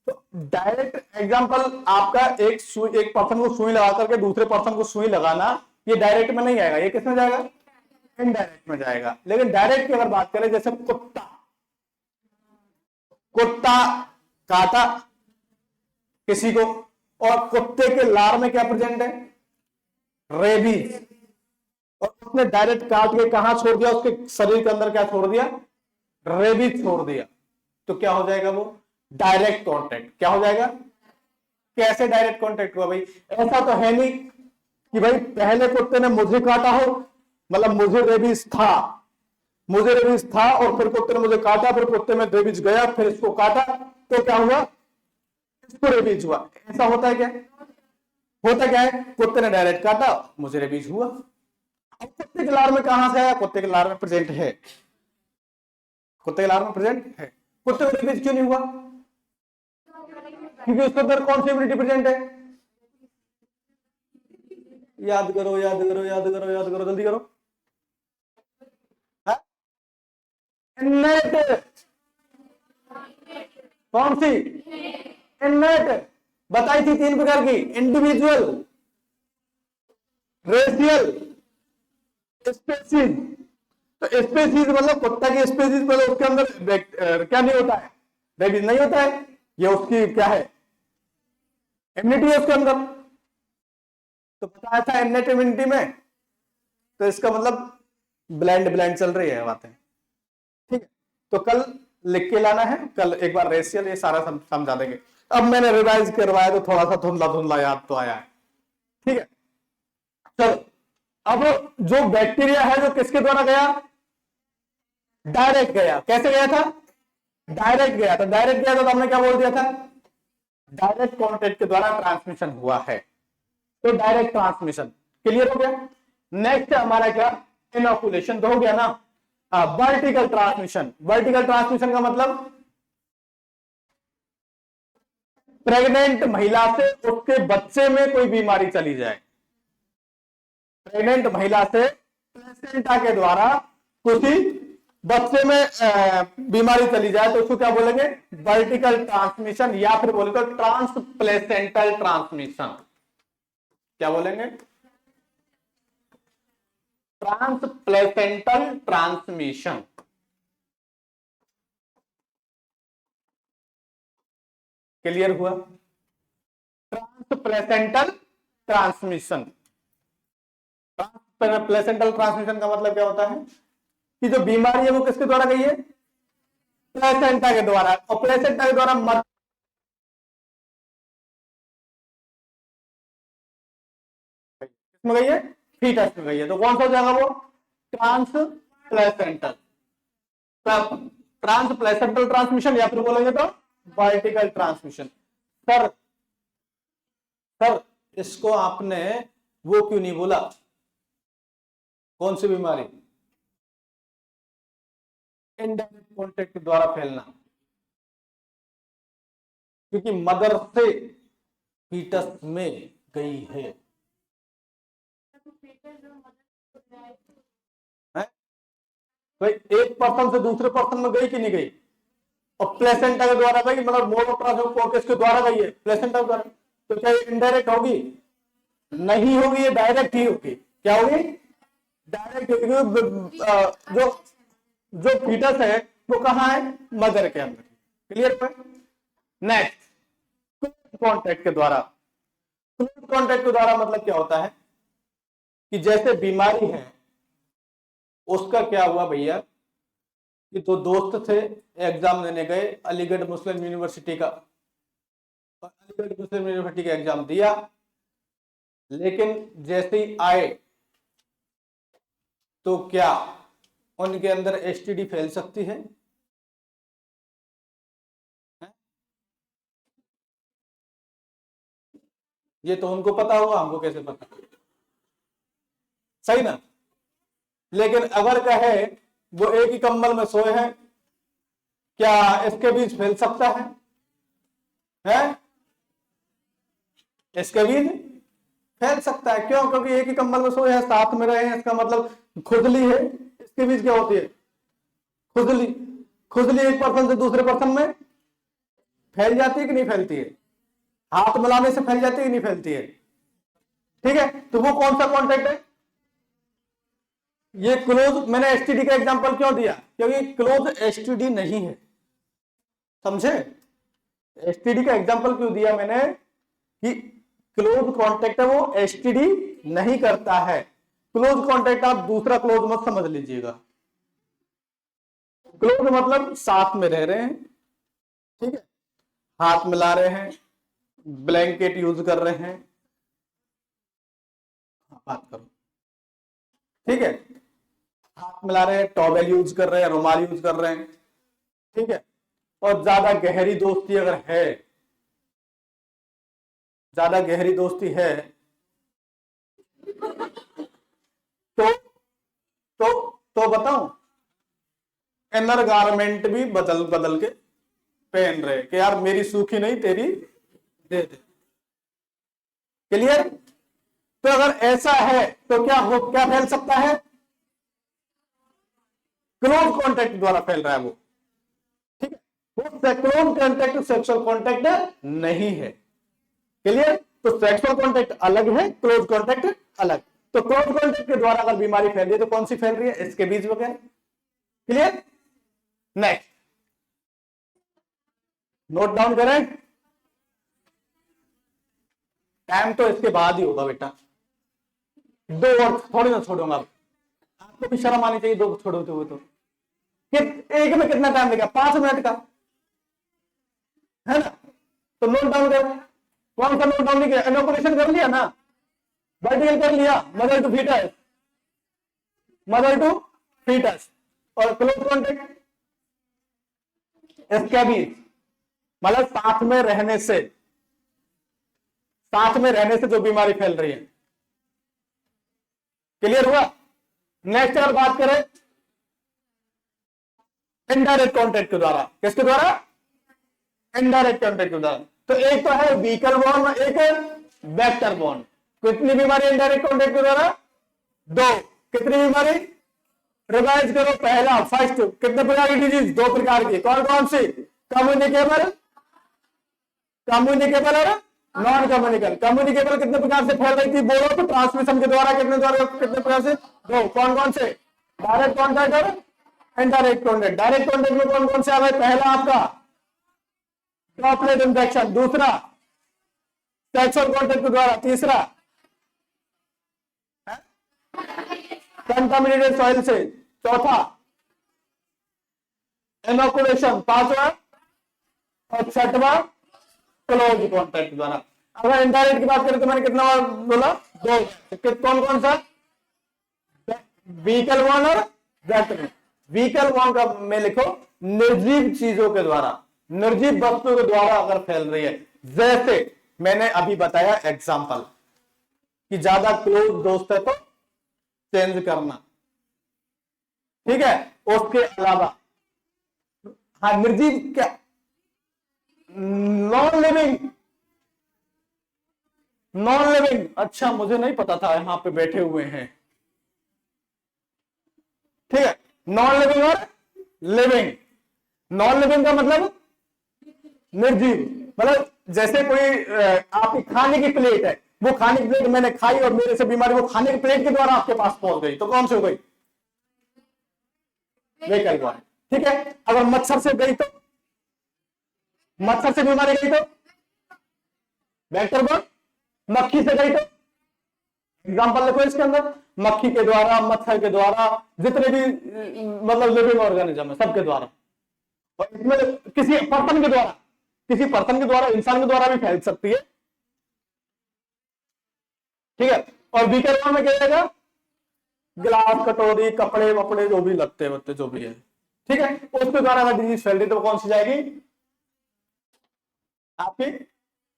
तो डायरेक्ट एग्जांपल आपका एक पर्सन को सुई लगा करके दूसरे पर्सन को सुई लगाना, ये डायरेक्ट में नहीं आएगा, ये किस में जाएगा? इनडायरेक्ट में जाएगा। लेकिन डायरेक्ट की अगर बात करें, जैसे कुत्ता काटा किसी को, और कुत्ते के लार में क्या प्रेजेंट है? रेबीज, और उसने डायरेक्ट काट के कहां छोड़ दिया? उसके शरीर के अंदर क्या छोड़ दिया? रेबीज छोड़ दिया। तो क्या हो जाएगा वो? Direct contact. क्या हो जाएगा? कैसे डायरेक्ट कांटेक्ट हुआ भाई? ऐसा तो है नहीं कि भाई पहले कुत्ते ने मुझे काटा हो, मतलब मुझे रेबीज था, और फिर कुत्ते ने मुझे काटा, फिर कुत्ते में रेबीज गया, फिर इसको काटा, तो क्या हुआ? इसको रेबीज हुआ। ऐसा होता है क्या? होता क्या है? कुत्ते ने डायरेक्ट काटा, मुझे रेबीज हुआ। अब कुत्ते के लार में कहां से आया? कुत्ते के लार में प्रेजेंट है, कुत्ते के लार में प्रेजेंट है। कुत्ते को रेबीज क्यों नहीं हुआ? क्योंकि उसके अंदर कौन सी इम्यूनिटी प्रेजेंट है? याद करो, याद करो, याद करो, याद करो, जल्दी करो। इन्नेट। कौन सी? इन्नेट बताई थी 3 प्रकार की, इंडिविजुअल, रेशियल, स्पेसीज। तो स्पेसीज मतलब कुत्ता की स्पेसीज, मतलब उसके अंदर क्या नहीं होता है? रेबीज नहीं होता है, ये उसकी क्या है? इम्यूनिटी है उसके अंदर। तो बताया था इन्नेट इम्यूनिटी में, तो इसका मतलब ब्लेंड चल रही है बातें, ठीक है। तो कल लिख के लाना है, कल एक बार रेशियल ये सारा समझा देंगे। अब मैंने रिवाइज करवाया तो थोड़ा सा धुंधला धुंधला याद तो आया है, ठीक है। चलो, अब जो बैक्टीरिया है जो किसके द्वारा गया? डायरेक्ट गया। कैसे गया था? डायरेक्ट गया था। डायरेक्ट गया था तो हमने क्या बोल दिया था? डायरेक्ट कॉन्टेक्ट के द्वारा ट्रांसमिशन हुआ है, तो डायरेक्ट ट्रांसमिशन। क्लियर हो गया। नेक्स्ट हमारा क्या? इनोकुलेशन तो हो गया ना। Vertical transmission. वर्टिकल ट्रांसमिशन का मतलब प्रेग्नेंट महिला से उसके बच्चे में कोई बीमारी चली जाए, प्रेग्नेंट महिला से प्लेसेंटा के द्वारा किसी बच्चे में बीमारी चली जाए, तो उसको क्या बोलेंगे? वर्टिकल ट्रांसमिशन, या फिर बोले तो ट्रांसप्लेसेंटल ट्रांसमिशन। क्या बोलेंगे? ट्रांसप्लेसेंटल ट्रांसमिशन। क्लियर हुआ? ट्रांसप्लेसेंटल ट्रांसमिशन। ट्रांसप्लेसेंटल ट्रांसमिशन का मतलब क्या होता है कि जो बीमारी है वो किसके द्वारा गई है? प्लेसेंटा के द्वारा, और प्लेसेंटा के द्वारा मत किसमें गई है? फीटस में गई है। तो कौन सा हो जाएगा वो? ट्रांसप्लेसेंटल। ट्रांसप्लेसेंटल ट्रांसमिशन, या फिर बोलेंगे तो वर्टिकल ट्रांसमिशन। सर सर इसको आपने वो क्यों नहीं बोला? कौन सी बीमारी? इनडायरेक्ट कॉन्टेक्ट द्वारा फैलना, क्योंकि मदर से फीटस में गई है। भाई एक पर्सन से दूसरे पर्सन में गई कि नहीं गई? और प्लेसेंटा के द्वारा गई, मतलब मोड ऑफ ट्रांसफर किसके द्वारा गई है? प्लेसेंटा के द्वारा। तो क्या ये इनडायरेक्ट होगी? नहीं होगी, ये डायरेक्ट ही होगी। क्या होगी? डायरेक्ट होगी। जो जो फीटस है वो कहां है? मदर के अंदर। क्लियर है? नेक्स्ट, क्लोज कॉन्टेक्ट के द्वारा। क्लोज कॉन्टेक्ट के द्वारा मतलब क्या होता है कि जैसे बीमारी है उसका क्या हुआ भैया कि दो दोस्त थे, एग्जाम देने गए अलीगढ़ मुस्लिम यूनिवर्सिटी का, और अलीगढ़ मुस्लिम यूनिवर्सिटी का एग्जाम दिया, लेकिन जैसे ही आए तो क्या उनके अंदर एसटीडी फैल सकती है? ये तो उनको पता होगा, हमको कैसे पता? सही ना? लेकिन अगर कहे वो एक ही कंबल में सोए हैं, क्या इसके बीच फैल सकता है? हैं? इसके बीच फैल सकता है। क्यों? क्योंकि एक ही कंबल में सोए हैं, साथ में रहे हैं, इसका मतलब खुजली है। इसके बीच क्या होती है? खुजली। खुजली एक पर्सन से दूसरे पर्सन में फैल जाती है कि नहीं फैलती है? हाथ मिलाने से फैल जाती है कि नहीं फैलती है? ठीक है, तो वो कौन सा कॉन्टेक्ट है? ये क्लोज। मैंने एसटीडी का एग्जांपल क्यों दिया? क्योंकि क्लोज एसटीडी नहीं है, समझे? एसटीडी का एग्जांपल क्यों दिया मैंने कि क्लोज कॉन्टेक्ट है वो एसटीडी नहीं करता है। क्लोज कॉन्टेक्ट आप दूसरा क्लोज मत समझ लीजिएगा। क्लोज मतलब साथ में रह रहे हैं, ठीक है, हाथ मिला रहे हैं, ब्लैंकेट यूज कर रहे हैं, बात करो, ठीक है, हाथ मिला रहे हैं, टॉवेल यूज कर रहे हैं, रुमाल यूज कर रहे हैं, ठीक है। और ज्यादा गहरी दोस्ती अगर है, ज्यादा गहरी दोस्ती है तो बताऊं, इनर गारमेंट भी बदल बदल के पहन रहे कि यार मेरी सूखी नहीं तेरी दे दे। क्लियर? तो अगर ऐसा है तो क्या फैल सकता है? क्लोज कॉन्टेक्ट द्वारा फैल रहा है वो, ठीक है। वो क्लोज कॉन्टेक्ट सेक्सुअल कॉन्टेक्ट नहीं है। क्लियर? तो सेक्सुअल कॉन्टेक्ट अलग है, क्लोज कॉन्टेक्ट अलग। तो क्लोज कॉन्टेक्ट के द्वारा अगर बीमारी फैल रही है तो कौन सी फैल रही है? इसके बीच वगैरह। क्लियर? नेक्स्ट, नोट डाउन करें। टाइम तो इसके बाद ही होगा बेटा, 2 और थोड़ी ना छोड़ूंगा। आपको भी शर्म आनी चाहिए, 2 छोड़ोगे हुए तो एक में कितना टाइम लगेगा? 5 मिनट का, है ना? तो नोट डाउन करें। कौन सा नोट डाउन नहीं किया? इनोकुलेशन कर लिया ना, वर्टिकल कर लिया, mother to foetus, mother to foetus. और क्लोज कॉन्टेक्ट इसके बीच, मतलब साथ में रहने से, साथ में रहने से जो बीमारी फैल रही है। क्लियर हुआ? नेक्स्ट अगर बात करें इनडायरेक्ट कॉन्टेक्ट के द्वारा, किसके द्वारा? इनडायरेक्ट कॉन्टेक्ट के द्वारा। तो एक तो है व्हीकल बॉर्न, एक है वेक्टर बॉर्न। कितनी बीमारी इनडायरेक्ट कॉन्टेक्ट के द्वारा? 2। कितनी बीमारी? रिवाइज करो। पहला, फर्स्ट, कितने प्रकार की डिजीज? 2 प्रकार की। कौन कौन सी? कम्युनिकेबल, कम्युनिकेबल और नॉन कम्युनिकल। कम्युनिकेबल कितने प्रकार से फैल रही थी? बोलो तो। ट्रांसमिशन के द्वारा कितने प्रकार से? 2। कौन कौन से? डायरेक्ट कॉन्टैक्ट और इनडायरेक्ट कॉन्टैक्ट। डायरेक्ट कॉन्टैक्ट में कौन कौन से आ गए? पहला आपका ड्रॉपलेट इंफेक्शन, दूसरा सेक्सुअल कॉन्टैक्ट के द्वारा, तीसरा कंटामिनेटेड सॉइल से, चौथा इनोकुलेशन, 5वां, और 6वां क्लोज कॉन्टैक्ट द्वारा। अगर इनडायरेक्ट की बात करें तो मैंने कितना बोला? 2। कौन कौन सा? व्हीकल बॉर्न और वेक्टर। व्हीकल बॉर्न का में लिखो निर्जीव चीजों के द्वारा, निर्जीव वस्तुओं के द्वारा अगर फैल रही है। जैसे मैंने अभी बताया एग्जांपल कि ज्यादा क्लोज दोस्त है तो चेंज करना, ठीक है। उसके अलावा हाँ, निर्जीव क्या? Non living, non living. अच्छा, मुझे नहीं पता था यहां पे बैठे हुए हैं, ठीक है। नॉन लिविंग और लिविंग। नॉन लिविंग का मतलब निर्जीव, मतलब जैसे कोई आपकी खाने की प्लेट है, वो खाने की प्लेट मैंने खाई और मेरे से बीमारी वो खाने की प्लेट के द्वारा आपके पास पहुंच गई, तो कौन सी हो गई? वेक्टर बॉर्न, ठीक है। अगर मच्छर से गई तो, मच्छर से बीमारी गई तो वेक्टर बॉर्न। मक्खी से गई तो एग्जाम्पल देखो इसके अंदर, मक्खी के द्वारा, मच्छर के द्वारा, जितने भी मतलब लिविंग ऑर्गेनिज्म है सबके द्वारा, और इसमें किसी पर्सन के द्वारा, किसी पर्सन के द्वारा, इंसान के द्वारा भी फैल सकती है। ठीक है, और वीकर फॉर्म में क्या जाएगा, गिलास, कटोरी, कपड़े वपड़े जो भी लगते होते जो भी है, ठीक है, उसके द्वारा अगर डिजीज फैल रही तो कौन सी जाएगी, आपकी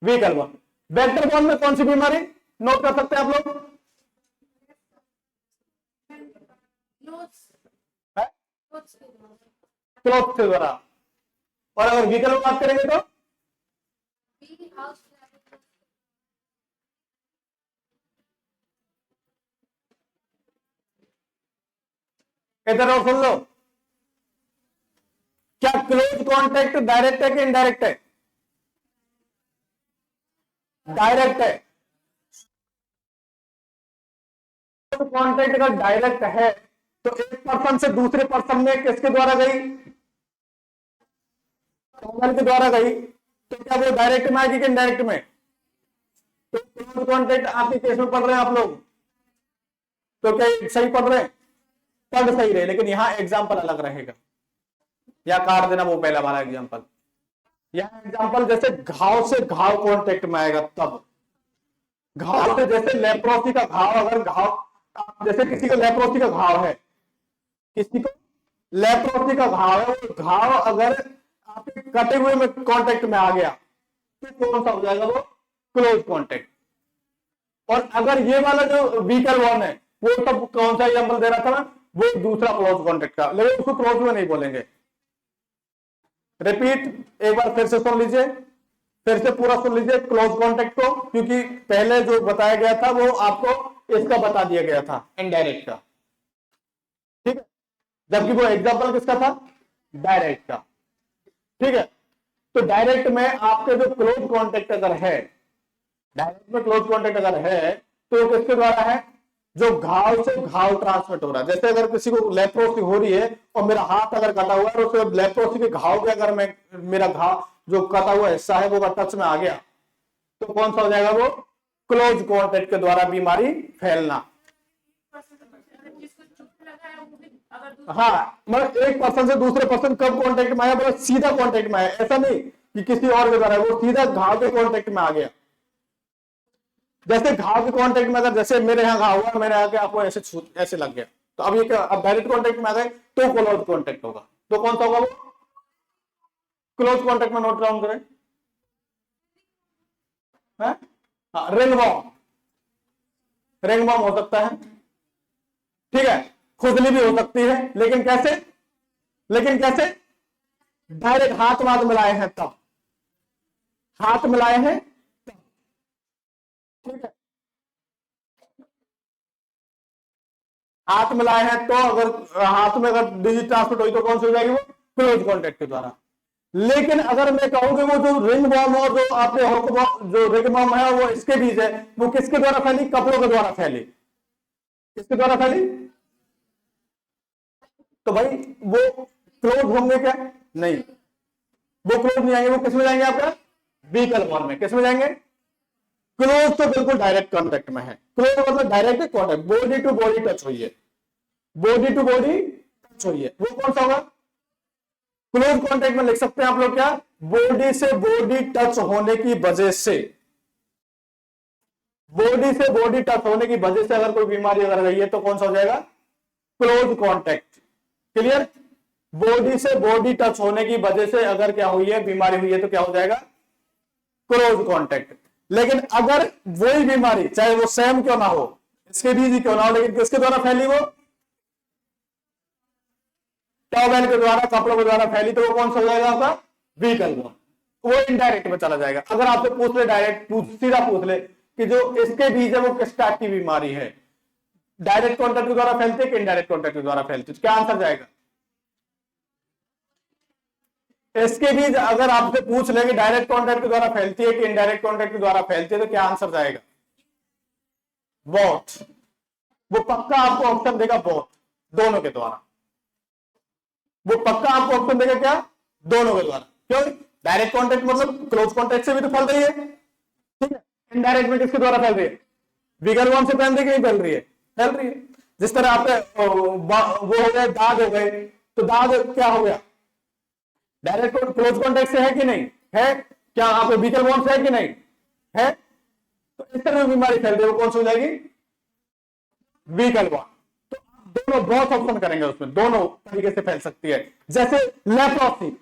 वीकर फॉर्म। वेक्टर फॉर्म में कौन सी बीमारी नोट कर सकते हैं आप लोग, क्लोथ के द्वारा। और अगर वीकर में बात करेंगे तो इधर और सुन लो, क्या क्लोज कॉन्टेक्ट डायरेक्ट है कि इनडायरेक्ट है, डायरेक्ट है। कॉन्टेक्ट अगर डायरेक्ट है तो एक पर्सन से दूसरे पर्सन में किसके द्वारा गई, कॉमन के द्वारा गई, तो क्या वो डायरेक्ट में आएगी कि इनडायरेक्ट में, तो क्लोज कॉन्टेक्ट आपके केस में पढ़ रहे हैं आप लोग, तो क्या सही पढ़ रहे हैं, पढ़ सही रहे, लेकिन यहां एग्जाम्पल अलग रहेगा, या काट देना वो पहला वाला एग्जाम्पल। यहां एग्जाम्पल जैसे घाव से घाव कॉन्टेक्ट में आएगा, तब घाव से, जैसे लेप्रोसी का घाव, अगर घाव जैसे किसी को लेप्रोसी का घाव है, किसी को लेप्रोसी का घाव है, वो घाव अगर आपके कटे हुए में कांटेक्ट में आ गया तो कौन सा हो जाएगा, वो क्लोज कांटेक्ट। और अगर ये वाला जो वीकर वन है वो सब कौन सा एग्जांपल दे रहा था ना, वो दूसरा क्लोज कांटेक्ट का, लेकिन उसको क्लोज में नहीं बोलेंगे। रिपीट एक बार फिर से सुन लीजिए, फिर से पूरा सुन लीजिए क्लोज कांटेक्ट को, क्योंकि पहले जो बताया गया था वो आपको इसका बता दिया गया था, इनडायरेक्ट का, ठीक है, जबकि वो एग्जांपल किसका था, डायरेक्ट का। ठीक है, तो डायरेक्ट में आपके जो क्लोज कांटेक्ट अगर है, डायरेक्ट में क्लोज कांटेक्ट अगर है तो किसके द्वारा है, जो घाव से घाव ट्रांसमिट हो रहा है। जैसे अगर किसी को लेप्रोसी हो रही है और मेरा हाथ अगर कटा हुआ है, और लेप्रोसी के घाव पे अगर मैं, मेरा घाव जो कटा हुआ हिस्सा है वो टच में आ गया, तो कौन सा हो जाएगा, वो क्लोज कांटेक्ट के द्वारा बीमारी फैलना। हाँ, मतलब एक पर्सन से दूसरे पर्सन कब कांटेक्ट में आया, मतलब सीधा कांटेक्ट में आया, ऐसा नहीं कि किसी और के द्वारा, वो सीधा घाव के कांटेक्ट में आ गया। जैसे घाव के कांटेक्ट में अगर, जैसे मेरे यहाँ घाव हुआ, मैंने आके आपको ऐसे लग गया, तो अब ये क्या, अब डायरेक्ट कांटेक्ट में आ गए तो क्लोज कांटेक्ट होगा। तो कौन सा होगा, वो क्लोज कांटेक्ट में नोट डाउन करें, रिंग वॉर्म, रिंग वॉर्म हो सकता है, ठीक है, खुजली भी हो सकती है, लेकिन कैसे, डायरेक्ट हाथ वाथ मिलाए हैं तब, हाथ मिलाए हैं तब, ठीक है, हाथ मिलाए हैं तो, अगर हाथ में अगर डिजीज ट्रांसमिट हुई तो कौन सी हो जाएगी, वो क्लोज कांटेक्ट के द्वारा। लेकिन अगर मैं कहूं कि वो जो रिंग वॉर्म और जो आपके जो रिंग वॉर्म है वो इसके बीच है, वो किसके द्वारा फैली, कपड़ों के द्वारा फैली, किसके द्वारा फैली, तो भाई वो क्लोज होंगे क्या, नहीं, वो क्लोज नहीं आएंगे, वो किसमें जाएंगे, आपका वीकल फॉर्म में, किसमें जाएंगे, क्लोज तो बिल्कुल डायरेक्ट कांटेक्ट में है, क्लोज मतलब direct contact, body to body touch हुई है, बॉडी टू बॉडी टच हुई है, वो कौन सा होगा, क्लोज कांटेक्ट में लिख सकते हैं आप लोग क्या, बॉडी से बॉडी टच होने की वजह से, बॉडी से बॉडी टच होने की वजह से अगर कोई बीमारी अगर रही है तो कौन सा हो जाएगा, क्लोज कांटेक्ट। क्लियर, बॉडी से बॉडी टच होने की वजह से अगर क्या हुई है, बीमारी हुई है, तो क्या हो जाएगा, क्लोज कांटेक्ट। लेकिन अगर वही बीमारी चाहे वो सेम क्यों ना हो, इसके बीच ही क्यों ना हो, लेकिन किसके द्वारा फैली, वो टॉवेल के द्वारा, कपड़ों के द्वारा फैली, तो वो कौन सा हो जाएगा, आपका वीकल वॉर्म, वो इनडायरेक्ट में चला जाएगा। अगर आपसे पूछ ले, डायरेक्ट सीधा पूछ ले कि जो इसके बीच है वो किस टाइप की बीमारी है, डायरेक्ट कॉन्टेक्ट के द्वारा फैलती है कि इनडायरेक्ट कॉन्टेक्ट के द्वारा फैलती है, क्या आंसर जाएगा, इसके बीच अगर आपसे पूछ ले कि डायरेक्ट कॉन्टेक्ट के द्वारा फैलती है कि इनडायरेक्ट कॉन्टेक्ट के द्वारा फैलती है, तो क्या आंसर जाएगा, बोथ, वो पक्का आपको ऑप्शन देगा बोथ, दोनों के द्वारा, वो पक्का आपको ऑप्शन देगा क्या, दोनों के द्वारा। क्यों, डायरेक्ट कांटेक्ट मतलब क्लोज कांटेक्ट से भी तो फैल रही है, ठीक है, इनडायरेक्ट में किसके द्वारा फैल रही है, वीकल बॉन्ड से फैल रही है कि नहीं फैल रही है? फैल रही है। जिस तरह आपके वो हो गए, दाग हो गए, तो दाग क्या हो गया? डायरेक्ट क्लोज कॉन्टेक्ट से है कि नहीं है? क्या आप वीकल बॉन्ड से है कि नहीं है? तो इस तरह की बीमारी फैल रही है, वो कौन सी हो जाएगी? Vehicle bond. तो आप दोनों बहुत ऑप्शन करेंगे उसमें, दोनों तरीके से फैल सकती है। जैसे लेप्रोसी,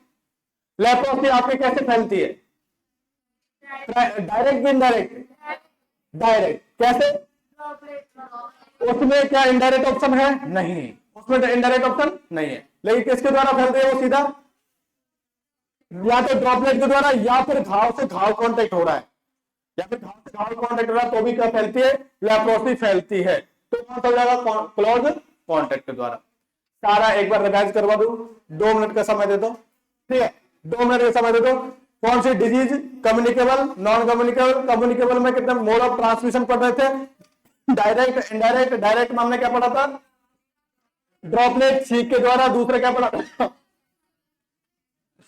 लेप्रोसी आपके कैसे फैलती है? डायरेक्ट भी इनडायरेक्ट? डायरेक्ट। कैसे? उसमें क्या इनडायरेक्ट ऑप्शन है? नहीं, उसमें इनडायरेक्ट ऑप्शन नहीं है। लेकिन किसके द्वारा फैलती है वो? सीधा या तो ड्रॉपलेट के द्वारा, या फिर घाव से घाव कांटेक्ट हो रहा है, या फिर घाव से घाव कांटेक्ट हो रहा है, तो भी क्या फैलती है? लेप्रोसी फैलती है। तो कौन सा हो जाएगा? क्लोज कांटेक्ट के द्वारा। सारा एक बार रिवाइज करवा दूं, 2 मिनट का समय दे दो, ठीक है? 2 मिनट का समय दे दो। कौन सी disease? Communicable, non communicable. Communicable में कितने मोड ऑफ ट्रांसमिशन पढ़ रहे थे? Direct, indirect. डायरेक्ट में हमने क्या पढ़ा था? ड्रॉपलेट, छींक के द्वारा। दूसरे क्या पढ़ा?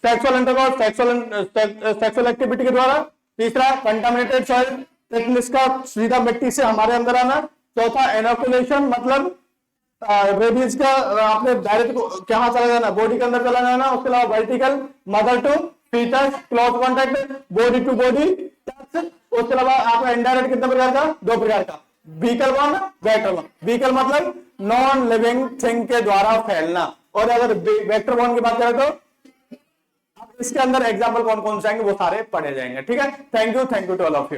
सेक्सुअल इंटरकॉर्स, सेक्सुअल एक्टिविटी के द्वारा। तीसरा कंटामिनेटेड सॉइल, इसका सीधा मिट्टी से हमारे अंदर आना। चौथा इनोकुलेशन, मतलब रेबीज का आपने डायरेक्ट कहां चला जाना? बॉडी के अंदर चला जाना। उसके अलावा vertical, mother to foetus, close contact, body to body touch. उसके अलावा आपका इनडायरेक्ट कितने प्रकार का? 2 प्रकार का, vehicle bond, vector bond. Vehicle मतलब नॉन लिविंग थिंग के द्वारा फैलना, और अगर वेक्टर बॉन्ड की बात करें तो इसके अंदर एग्जाम्पल कौन कौन से आएंगे वो सारे पढ़े जाएंगे, ठीक है? Thank you to all of you.